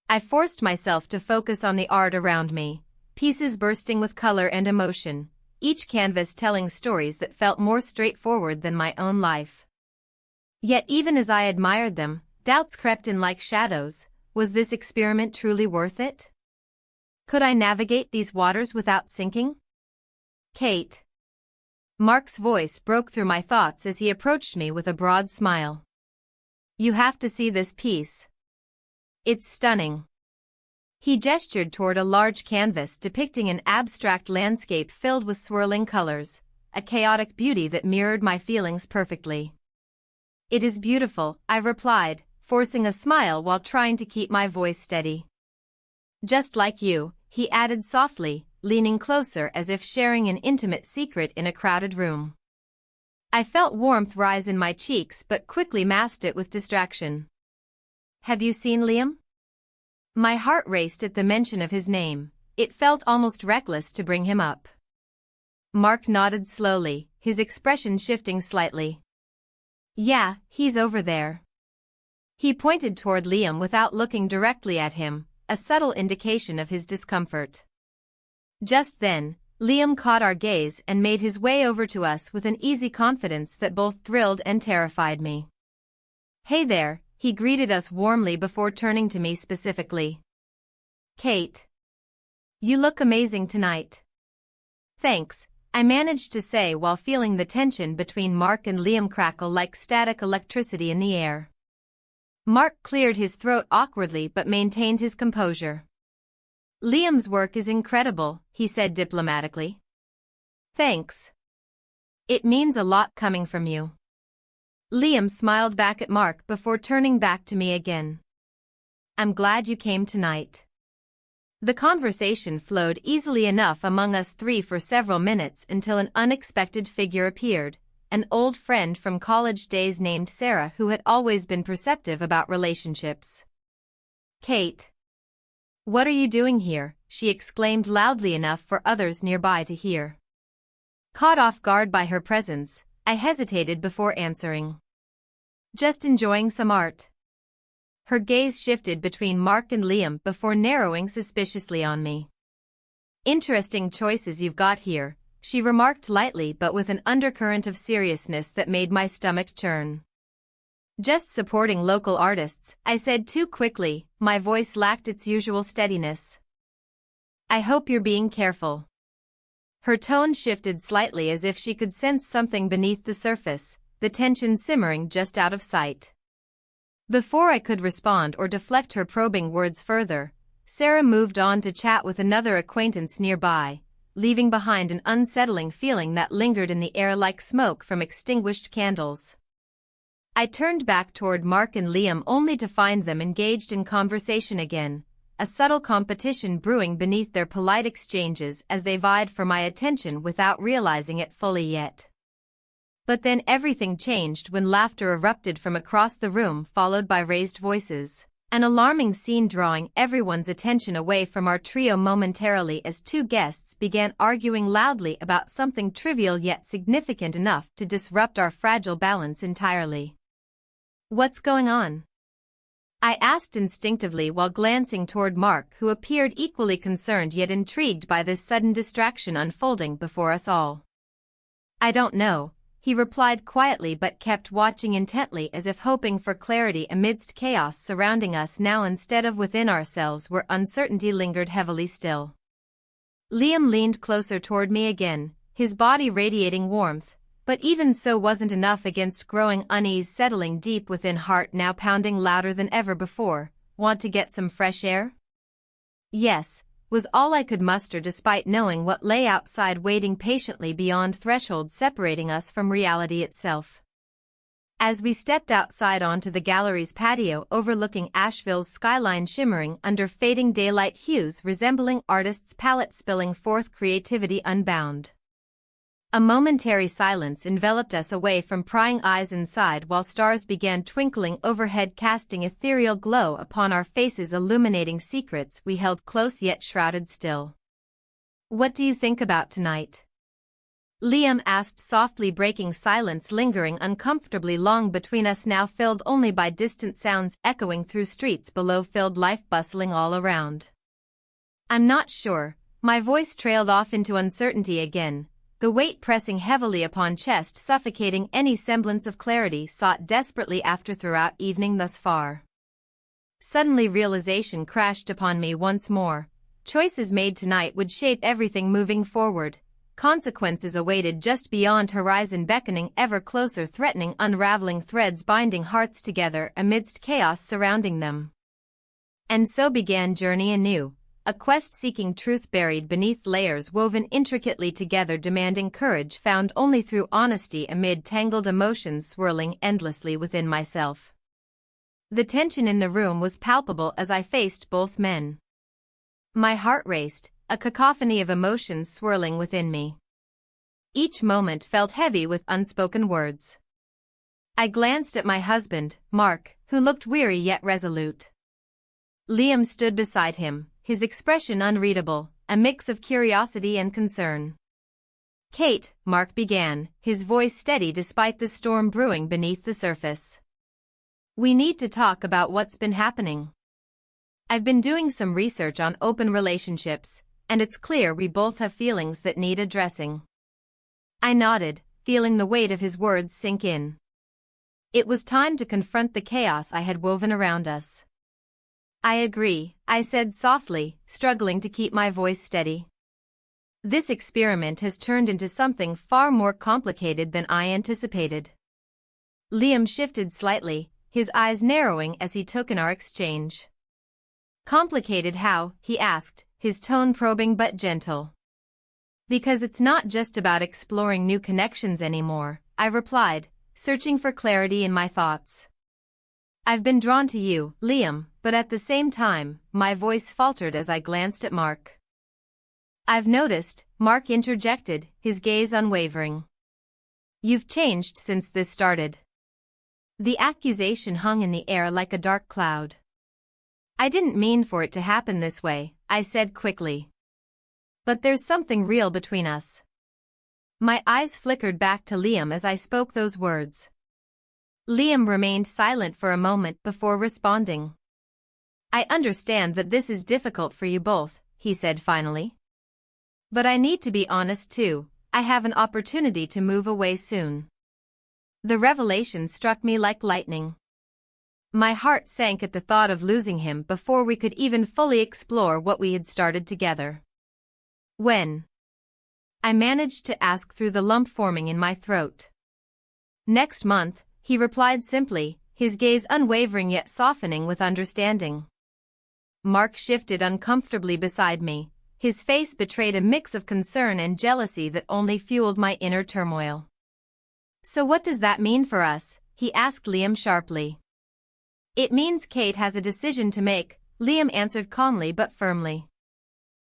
I forced myself to focus on the art around me, pieces bursting with color and emotion, each canvas telling stories that felt more straightforward than my own life. Yet even as I admired them, doubts crept in like shadows. Was this experiment truly worth it? Could I navigate these waters without sinking? "Kate." Mark's voice broke through my thoughts as he approached me with a broad smile. "You have to see this piece. It's stunning." He gestured toward a large canvas depicting an abstract landscape filled with swirling colors, a chaotic beauty that mirrored my feelings perfectly. "It is beautiful," I replied, forcing a smile while trying to keep my voice steady. "Just like you," he added softly, leaning closer as if sharing an intimate secret in a crowded room. I felt warmth rise in my cheeks but quickly masked it with distraction. "Have you seen Liam?" My heart raced at the mention of his name, it felt almost reckless to bring him up. Mark nodded slowly, his expression shifting slightly. "Yeah, he's over there." He pointed toward Liam without looking directly at him, a subtle indication of his discomfort. Just then, Liam caught our gaze and made his way over to us with an easy confidence that both thrilled and terrified me. "Hey there," he greeted us warmly before turning to me specifically. "Kate. You look amazing tonight." "Thanks," I managed to say while feeling the tension between Mark and Liam crackle like static electricity in the air. Mark cleared his throat awkwardly but maintained his composure. "Liam's work is incredible," he said diplomatically. "Thanks. It means a lot coming from you." Liam smiled back at Mark before turning back to me again. "I'm glad you came tonight." The conversation flowed easily enough among us three for several minutes until an unexpected figure appeared, an old friend from college days named Sarah who had always been perceptive about relationships. "Kate. What are you doing here?" she exclaimed loudly enough for others nearby to hear. Caught off guard by her presence, I hesitated before answering. "Just enjoying some art." Her gaze shifted between Mark and Liam before narrowing suspiciously on me. "Interesting choices you've got here," she remarked lightly but with an undercurrent of seriousness that made my stomach churn. "Just supporting local artists," I said too quickly, my voice lacked its usual steadiness. "I hope you're being careful." Her tone shifted slightly as if she could sense something beneath the surface, the tension simmering just out of sight. Before I could respond or deflect her probing words further, Sarah moved on to chat with another acquaintance nearby, leaving behind an unsettling feeling that lingered in the air like smoke from extinguished candles. I turned back toward Mark and Liam only to find them engaged in conversation again, a subtle competition brewing beneath their polite exchanges as they vied for my attention without realizing it fully yet. But then everything changed when laughter erupted from across the room followed by raised voices, an alarming scene drawing everyone's attention away from our trio momentarily as two guests began arguing loudly about something trivial yet significant enough to disrupt our fragile balance entirely. "What's going on?" I asked instinctively while glancing toward Mark, who appeared equally concerned yet intrigued by this sudden distraction unfolding before us all. "I don't know," he replied quietly but kept watching intently as if hoping for clarity amidst chaos surrounding us now instead of within ourselves where uncertainty lingered heavily still. Liam leaned closer toward me again, his body radiating warmth, but even so wasn't enough against growing unease settling deep within heart now pounding louder than ever before. "Want to get some fresh air?" "Yes," was all I could muster despite knowing what lay outside waiting patiently beyond threshold separating us from reality itself. As we stepped outside onto the gallery's patio overlooking Asheville's skyline shimmering under fading daylight hues resembling artists' palette spilling forth creativity unbound. A momentary silence enveloped us away from prying eyes inside while stars began twinkling overhead casting ethereal glow upon our faces illuminating secrets we held close yet shrouded still. "What do you think about tonight?" Liam asked softly breaking silence lingering uncomfortably long between us now filled only by distant sounds echoing through streets below filled life bustling all around. "I'm not sure," my voice trailed off into uncertainty again, the weight pressing heavily upon chest suffocating any semblance of clarity sought desperately after throughout evening thus far. Suddenly realization crashed upon me once more. Choices made tonight would shape everything moving forward. Consequences awaited just beyond horizon beckoning ever closer threatening unraveling threads binding hearts together amidst chaos surrounding them. And so began journey anew. A quest seeking truth buried beneath layers woven intricately together demanding courage found only through honesty amid tangled emotions swirling endlessly within myself. The tension in the room was palpable as I faced both men. My heart raced, a cacophony of emotions swirling within me. Each moment felt heavy with unspoken words. I glanced at my husband, Mark, who looked weary yet resolute. Liam stood beside him, his expression unreadable, a mix of curiosity and concern. "Kate," Mark began, his voice steady despite the storm brewing beneath the surface. "We need to talk about what's been happening." I've been doing some research on open relationships, and it's clear we both have feelings that need addressing. I nodded, feeling the weight of his words sink in. It was time to confront the chaos I had woven around us. I agree, I said softly, struggling to keep my voice steady. This experiment has turned into something far more complicated than I anticipated. Liam shifted slightly, his eyes narrowing as he took in our exchange. Complicated how? He asked, his tone probing but gentle. Because it's not just about exploring new connections anymore, I replied, searching for clarity in my thoughts. I've been drawn to you, Liam, but at the same time, my voice faltered as I glanced at Mark. I've noticed, Mark interjected, his gaze unwavering. You've changed since this started. The accusation hung in the air like a dark cloud. I didn't mean for it to happen this way, I said quickly. But there's something real between us. My eyes flickered back to Liam as I spoke those words. Liam remained silent for a moment before responding. I understand that this is difficult for you both, he said finally. But I need to be honest too, I have an opportunity to move away soon. The revelation struck me like lightning. My heart sank at the thought of losing him before we could even fully explore what we had started together. When? I managed to ask through the lump forming in my throat. Next month, he replied simply, his gaze unwavering yet softening with understanding. Mark shifted uncomfortably beside me, his face betrayed a mix of concern and jealousy that only fueled my inner turmoil. So what does that mean for us? He asked Liam sharply. It means Kate has a decision to make, Liam answered calmly but firmly.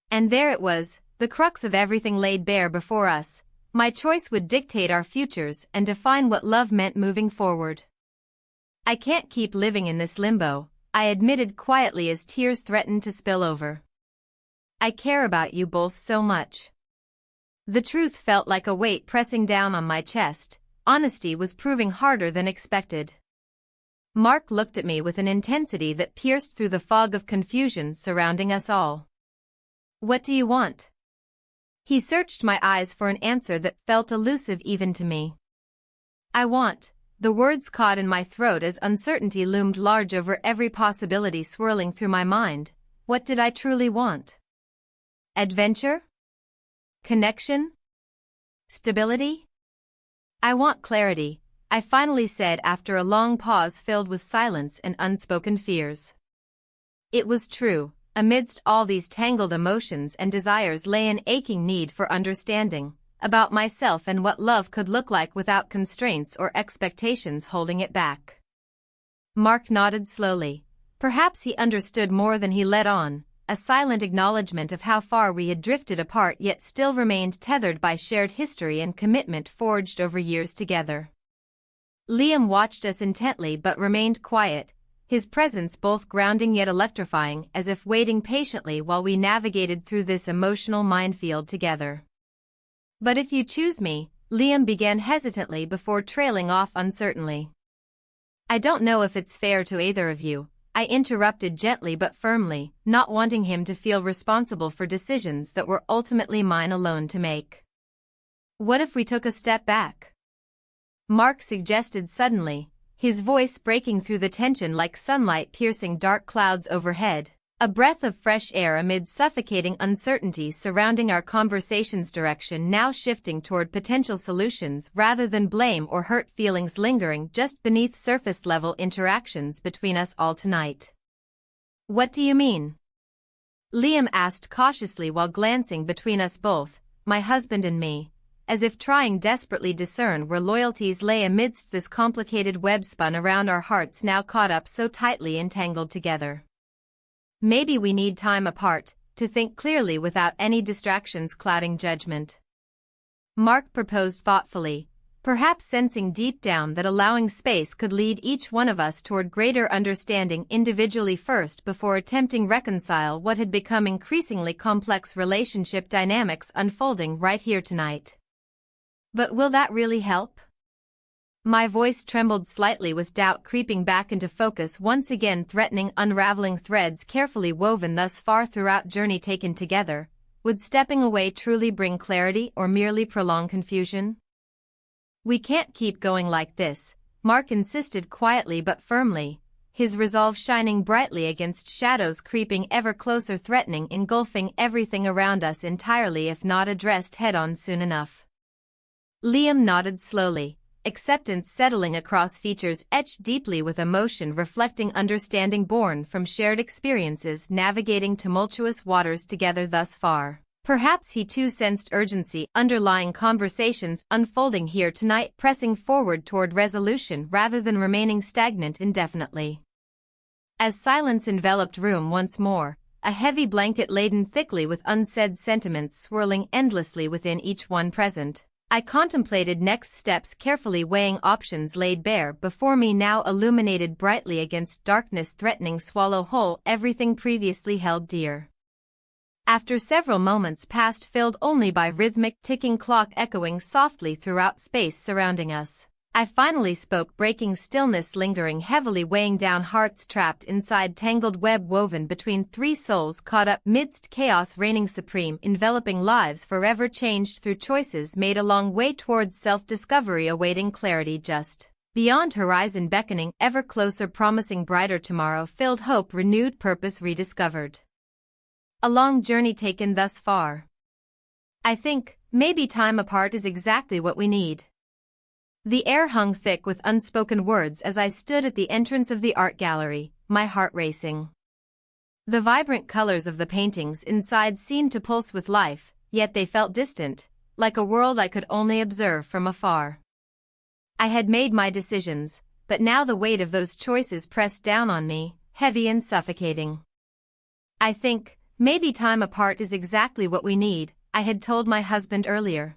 And there it was, the crux of everything laid bare before us. My choice would dictate our futures and define what love meant moving forward. I can't keep living in this limbo, I admitted quietly as tears threatened to spill over. I care about you both so much. The truth felt like a weight pressing down on my chest. Honesty was proving harder than expected. Mark looked at me with an intensity that pierced through the fog of confusion surrounding us all. What do you want? He searched my eyes for an answer that felt elusive even to me. I want, the words caught in my throat as uncertainty loomed large over every possibility swirling through my mind. What did I truly want? Adventure? Connection? Stability? I want clarity, I finally said after a long pause filled with silence and unspoken fears. It was true, amidst all these tangled emotions and desires lay an aching need for understanding, about myself and what love could look like without constraints or expectations holding it back. Mark nodded slowly. Perhaps he understood more than he let on, a silent acknowledgement of how far we had drifted apart yet still remained tethered by shared history and commitment forged over years together. Liam watched us intently but remained quiet, his presence both grounding yet electrifying as if waiting patiently while we navigated through this emotional minefield together. But if you choose me, Liam began hesitantly before trailing off uncertainly. I don't know if it's fair to either of you, I interrupted gently but firmly, not wanting him to feel responsible for decisions that were ultimately mine alone to make. What if we took a step back? Mark suggested suddenly, his voice breaking through the tension like sunlight piercing dark clouds overhead, a breath of fresh air amid suffocating uncertainty surrounding our conversation's direction now shifting toward potential solutions rather than blame or hurt feelings lingering just beneath surface-level interactions between us all tonight. What do you mean? Liam asked cautiously while glancing between us both, my husband and me, as if trying desperately discern where loyalties lay amidst this complicated web spun around our hearts now caught up so tightly entangled together. Maybe we need time apart, to think clearly without any distractions clouding judgment. Mark proposed thoughtfully, perhaps sensing deep down that allowing space could lead each one of us toward greater understanding individually first before attempting reconcile what had become increasingly complex relationship dynamics unfolding right here tonight. But will that really help? My voice trembled slightly with doubt creeping back into focus once again threatening unraveling threads carefully woven thus far throughout journey taken together. Would stepping away truly bring clarity or merely prolong confusion? We can't keep going like this, Mark insisted quietly but firmly, his resolve shining brightly against shadows creeping ever closer threatening engulfing everything around us entirely if not addressed head-on soon enough. Liam nodded slowly, acceptance settling across features etched deeply with emotion reflecting understanding born from shared experiences navigating tumultuous waters together thus far. Perhaps he too sensed urgency underlying conversations unfolding here tonight pressing forward toward resolution rather than remaining stagnant indefinitely. As silence enveloped room once more, a heavy blanket laden thickly with unsaid sentiments swirling endlessly within each one present, I contemplated next steps carefully weighing options laid bare before me now illuminated brightly against darkness threatening swallow whole everything previously held dear. After several moments passed filled only by rhythmic ticking clock echoing softly throughout space surrounding us, I finally spoke breaking stillness lingering heavily weighing down hearts trapped inside tangled web woven between three souls caught up midst chaos reigning supreme enveloping lives forever changed through choices made a long way towards self-discovery awaiting clarity just beyond horizon beckoning ever closer promising brighter tomorrow filled hope renewed purpose rediscovered. A long journey taken thus far. I think, maybe time apart is exactly what we need. The air hung thick with unspoken words as I stood at the entrance of the art gallery, my heart racing. The vibrant colors of the paintings inside seemed to pulse with life, yet they felt distant, like a world I could only observe from afar. I had made my decisions, but now the weight of those choices pressed down on me, heavy and suffocating. I think, maybe time apart is exactly what we need, I had told my husband earlier.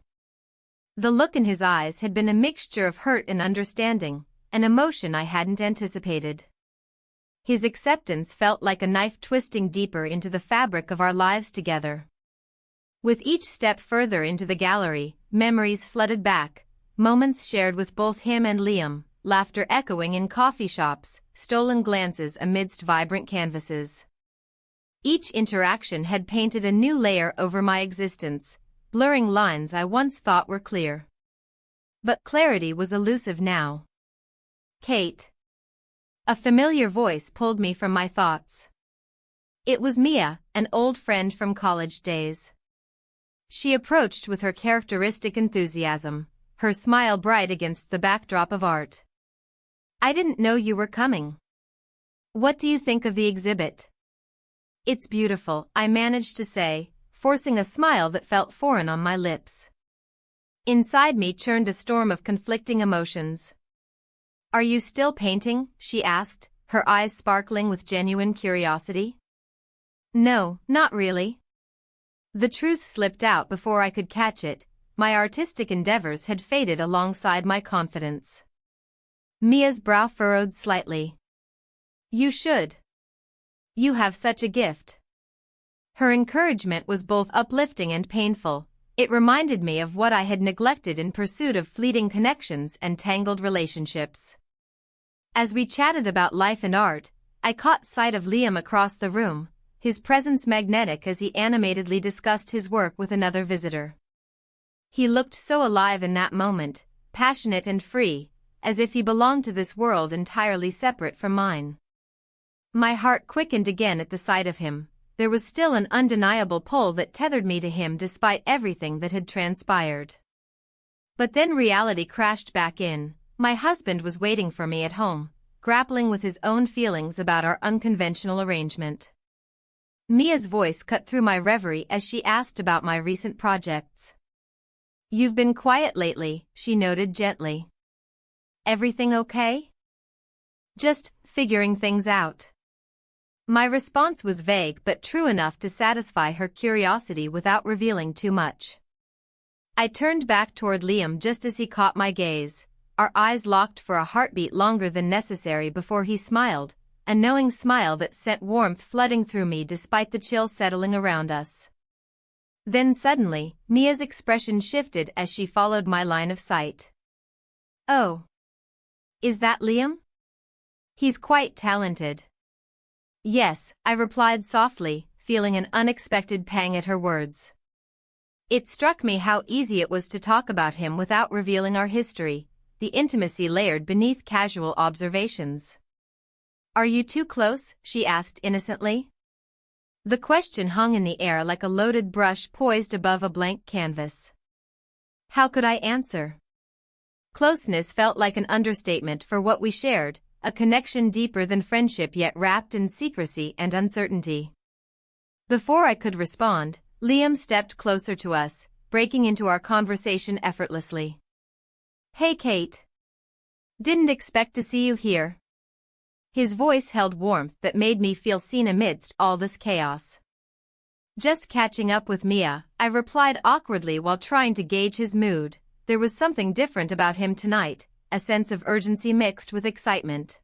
The look in his eyes had been a mixture of hurt and understanding, an emotion I hadn't anticipated. His acceptance felt like a knife twisting deeper into the fabric of our lives together. With each step further into the gallery, memories flooded back, moments shared with both him and Liam, laughter echoing in coffee shops, stolen glances amidst vibrant canvases. Each interaction had painted a new layer over my existence, blurring lines I once thought were clear. But clarity was elusive now. Kate. A familiar voice pulled me from my thoughts. It was Mia, an old friend from college days. She approached with her characteristic enthusiasm, her smile bright against the backdrop of art. I didn't know you were coming. What do you think of the exhibit? It's beautiful, I managed to say, forcing a smile that felt foreign on my lips. Inside me churned a storm of conflicting emotions. Are you still painting? She asked, her eyes sparkling with genuine curiosity. No, not really. The truth slipped out before I could catch it, my artistic endeavors had faded alongside my confidence. Mia's brow furrowed slightly. You should. You have such a gift. Her encouragement was both uplifting and painful. It reminded me of what I had neglected in pursuit of fleeting connections and tangled relationships. As we chatted about life and art, I caught sight of Liam across the room, his presence magnetic as he animatedly discussed his work with another visitor. He looked so alive in that moment, passionate and free, as if he belonged to this world entirely separate from mine. My heart quickened again at the sight of him. There was still an undeniable pull that tethered me to him despite everything that had transpired. But then reality crashed back in. My husband was waiting for me at home, grappling with his own feelings about our unconventional arrangement. Mia's voice cut through my reverie as she asked about my recent projects. You've been quiet lately, she noted gently. Everything okay? Just figuring things out. My response was vague but true enough to satisfy her curiosity without revealing too much. I turned back toward Liam just as he caught my gaze, our eyes locked for a heartbeat longer than necessary before he smiled, a knowing smile that sent warmth flooding through me despite the chill settling around us. Then suddenly, Mia's expression shifted as she followed my line of sight. Oh. Is that Liam? He's quite talented. Yes, I replied softly, feeling an unexpected pang at her words. It struck me how easy it was to talk about him without revealing our history, the intimacy layered beneath casual observations. Are you too close? She asked innocently. The question hung in the air like a loaded brush poised above a blank canvas. How could I answer? Closeness felt like an understatement for what we shared, a connection deeper than friendship yet wrapped in secrecy and uncertainty. Before I could respond, Liam stepped closer to us, breaking into our conversation effortlessly. Hey Kate. Didn't expect to see you here. His voice held warmth that made me feel seen amidst all this chaos. Just catching up with Mia, I replied awkwardly while trying to gauge his mood. There was something different about him tonight, a sense of urgency mixed with excitement.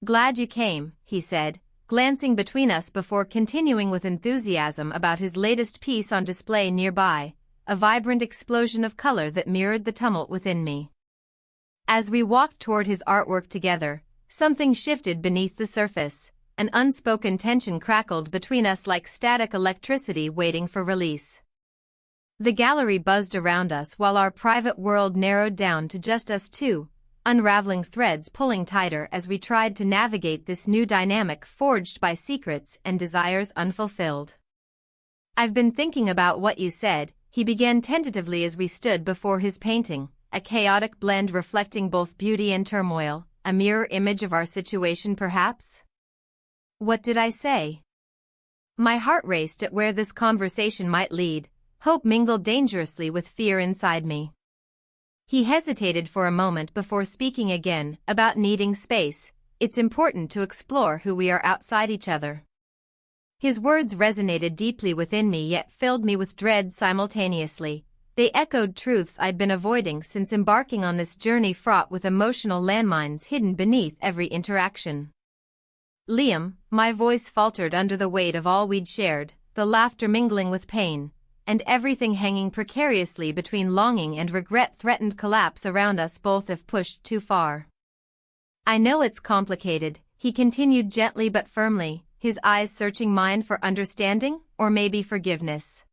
Glad you came, he said, glancing between us before continuing with enthusiasm about his latest piece on display nearby, a vibrant explosion of color that mirrored the tumult within me. As we walked toward his artwork together, something shifted beneath the surface. An unspoken tension crackled between us like static electricity waiting for release. The gallery buzzed around us while our private world narrowed down to just us two, unraveling threads pulling tighter as we tried to navigate this new dynamic forged by secrets and desires unfulfilled. I've been thinking about what you said, he began tentatively as we stood before his painting, a chaotic blend reflecting both beauty and turmoil, a mirror image of our situation perhaps? What did I say? My heart raced at where this conversation might lead, hope mingled dangerously with fear inside me. He hesitated for a moment before speaking again, about needing space. It's important to explore who we are outside each other. His words resonated deeply within me yet filled me with dread simultaneously. They echoed truths I'd been avoiding since embarking on this journey fraught with emotional landmines hidden beneath every interaction. Liam, my voice faltered under the weight of all we'd shared, the laughter mingling with pain, and everything hanging precariously between longing and regret threatened collapse around us both if pushed too far. I know it's complicated, he continued gently but firmly, his eyes searching mine for understanding, or maybe forgiveness.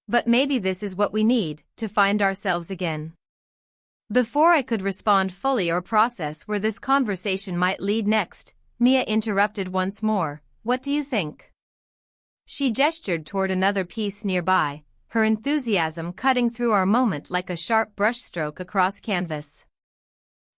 But maybe this is what we need, to find ourselves again. Before I could respond fully or process where this conversation might lead next, Mia interrupted once more. What do you think? She gestured toward another piece nearby, her enthusiasm cutting through our moment like a sharp brushstroke across canvas.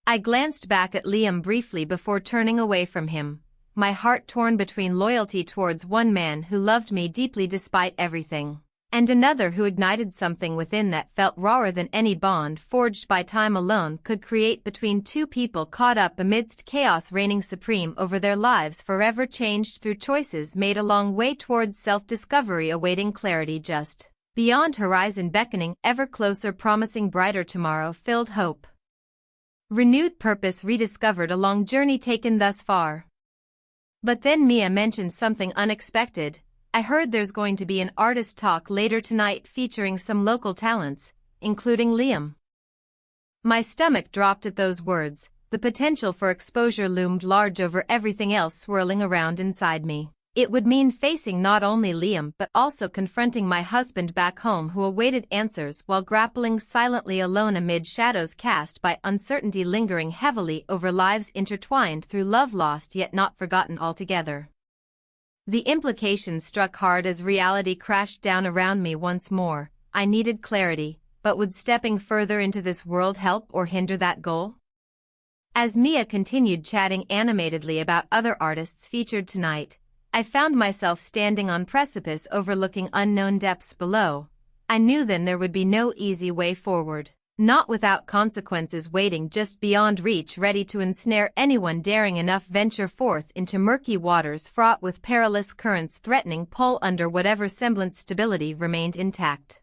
I glanced back at Liam briefly before turning away from him, my heart torn between loyalty towards one man who loved me deeply despite everything, and another who ignited something within that felt rawer than any bond forged by time alone could create between two people caught up amidst chaos reigning supreme over their lives forever changed through choices made a long way towards self-discovery awaiting clarity just beyond horizon beckoning ever closer promising brighter tomorrow filled hope. Renewed purpose rediscovered along journey taken thus far. But then Mia mentioned something unexpected. I heard there's going to be an artist talk later tonight featuring some local talents, including Liam. My stomach dropped at those words, the potential for exposure loomed large over everything else swirling around inside me. It would mean facing not only Liam but also confronting my husband back home who awaited answers while grappling silently alone amid shadows cast by uncertainty lingering heavily over lives intertwined through love lost yet not forgotten altogether. The implications struck hard as reality crashed down around me once more. I needed clarity, but would stepping further into this world help or hinder that goal? As Mia continued chatting animatedly about other artists featured tonight, I found myself standing on precipice overlooking unknown depths below. I knew then there would be no easy way forward, not without consequences waiting just beyond reach ready to ensnare anyone daring enough venture forth into murky waters fraught with perilous currents threatening pull under whatever semblance stability remained intact.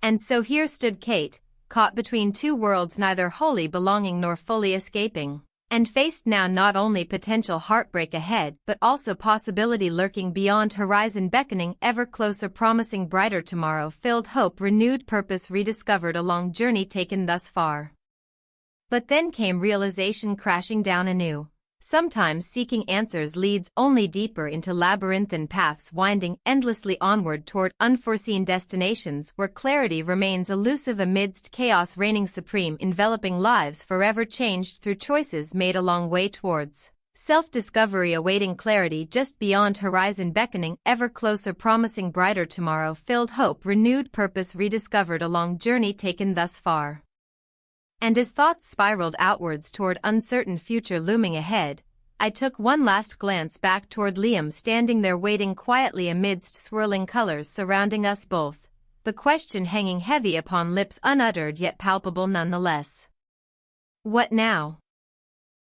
And so here stood Kate, caught between two worlds neither wholly belonging nor fully escaping, and faced now not only potential heartbreak ahead but also possibility lurking beyond horizon beckoning ever closer promising brighter tomorrow filled hope renewed purpose rediscovered along journey taken thus far. But then came realization crashing down anew. Sometimes seeking answers leads only deeper into labyrinthine paths winding endlessly onward toward unforeseen destinations where clarity remains elusive amidst chaos reigning supreme, enveloping lives forever changed through choices made a long way towards self-discovery, awaiting clarity just beyond horizon, beckoning ever closer, promising brighter tomorrow, filled hope, renewed purpose rediscovered, a long journey taken thus far. And as thoughts spiraled outwards toward uncertain future looming ahead, I took one last glance back toward Liam, standing there waiting quietly amidst swirling colors surrounding us both, the question hanging heavy upon lips unuttered yet palpable nonetheless. What now?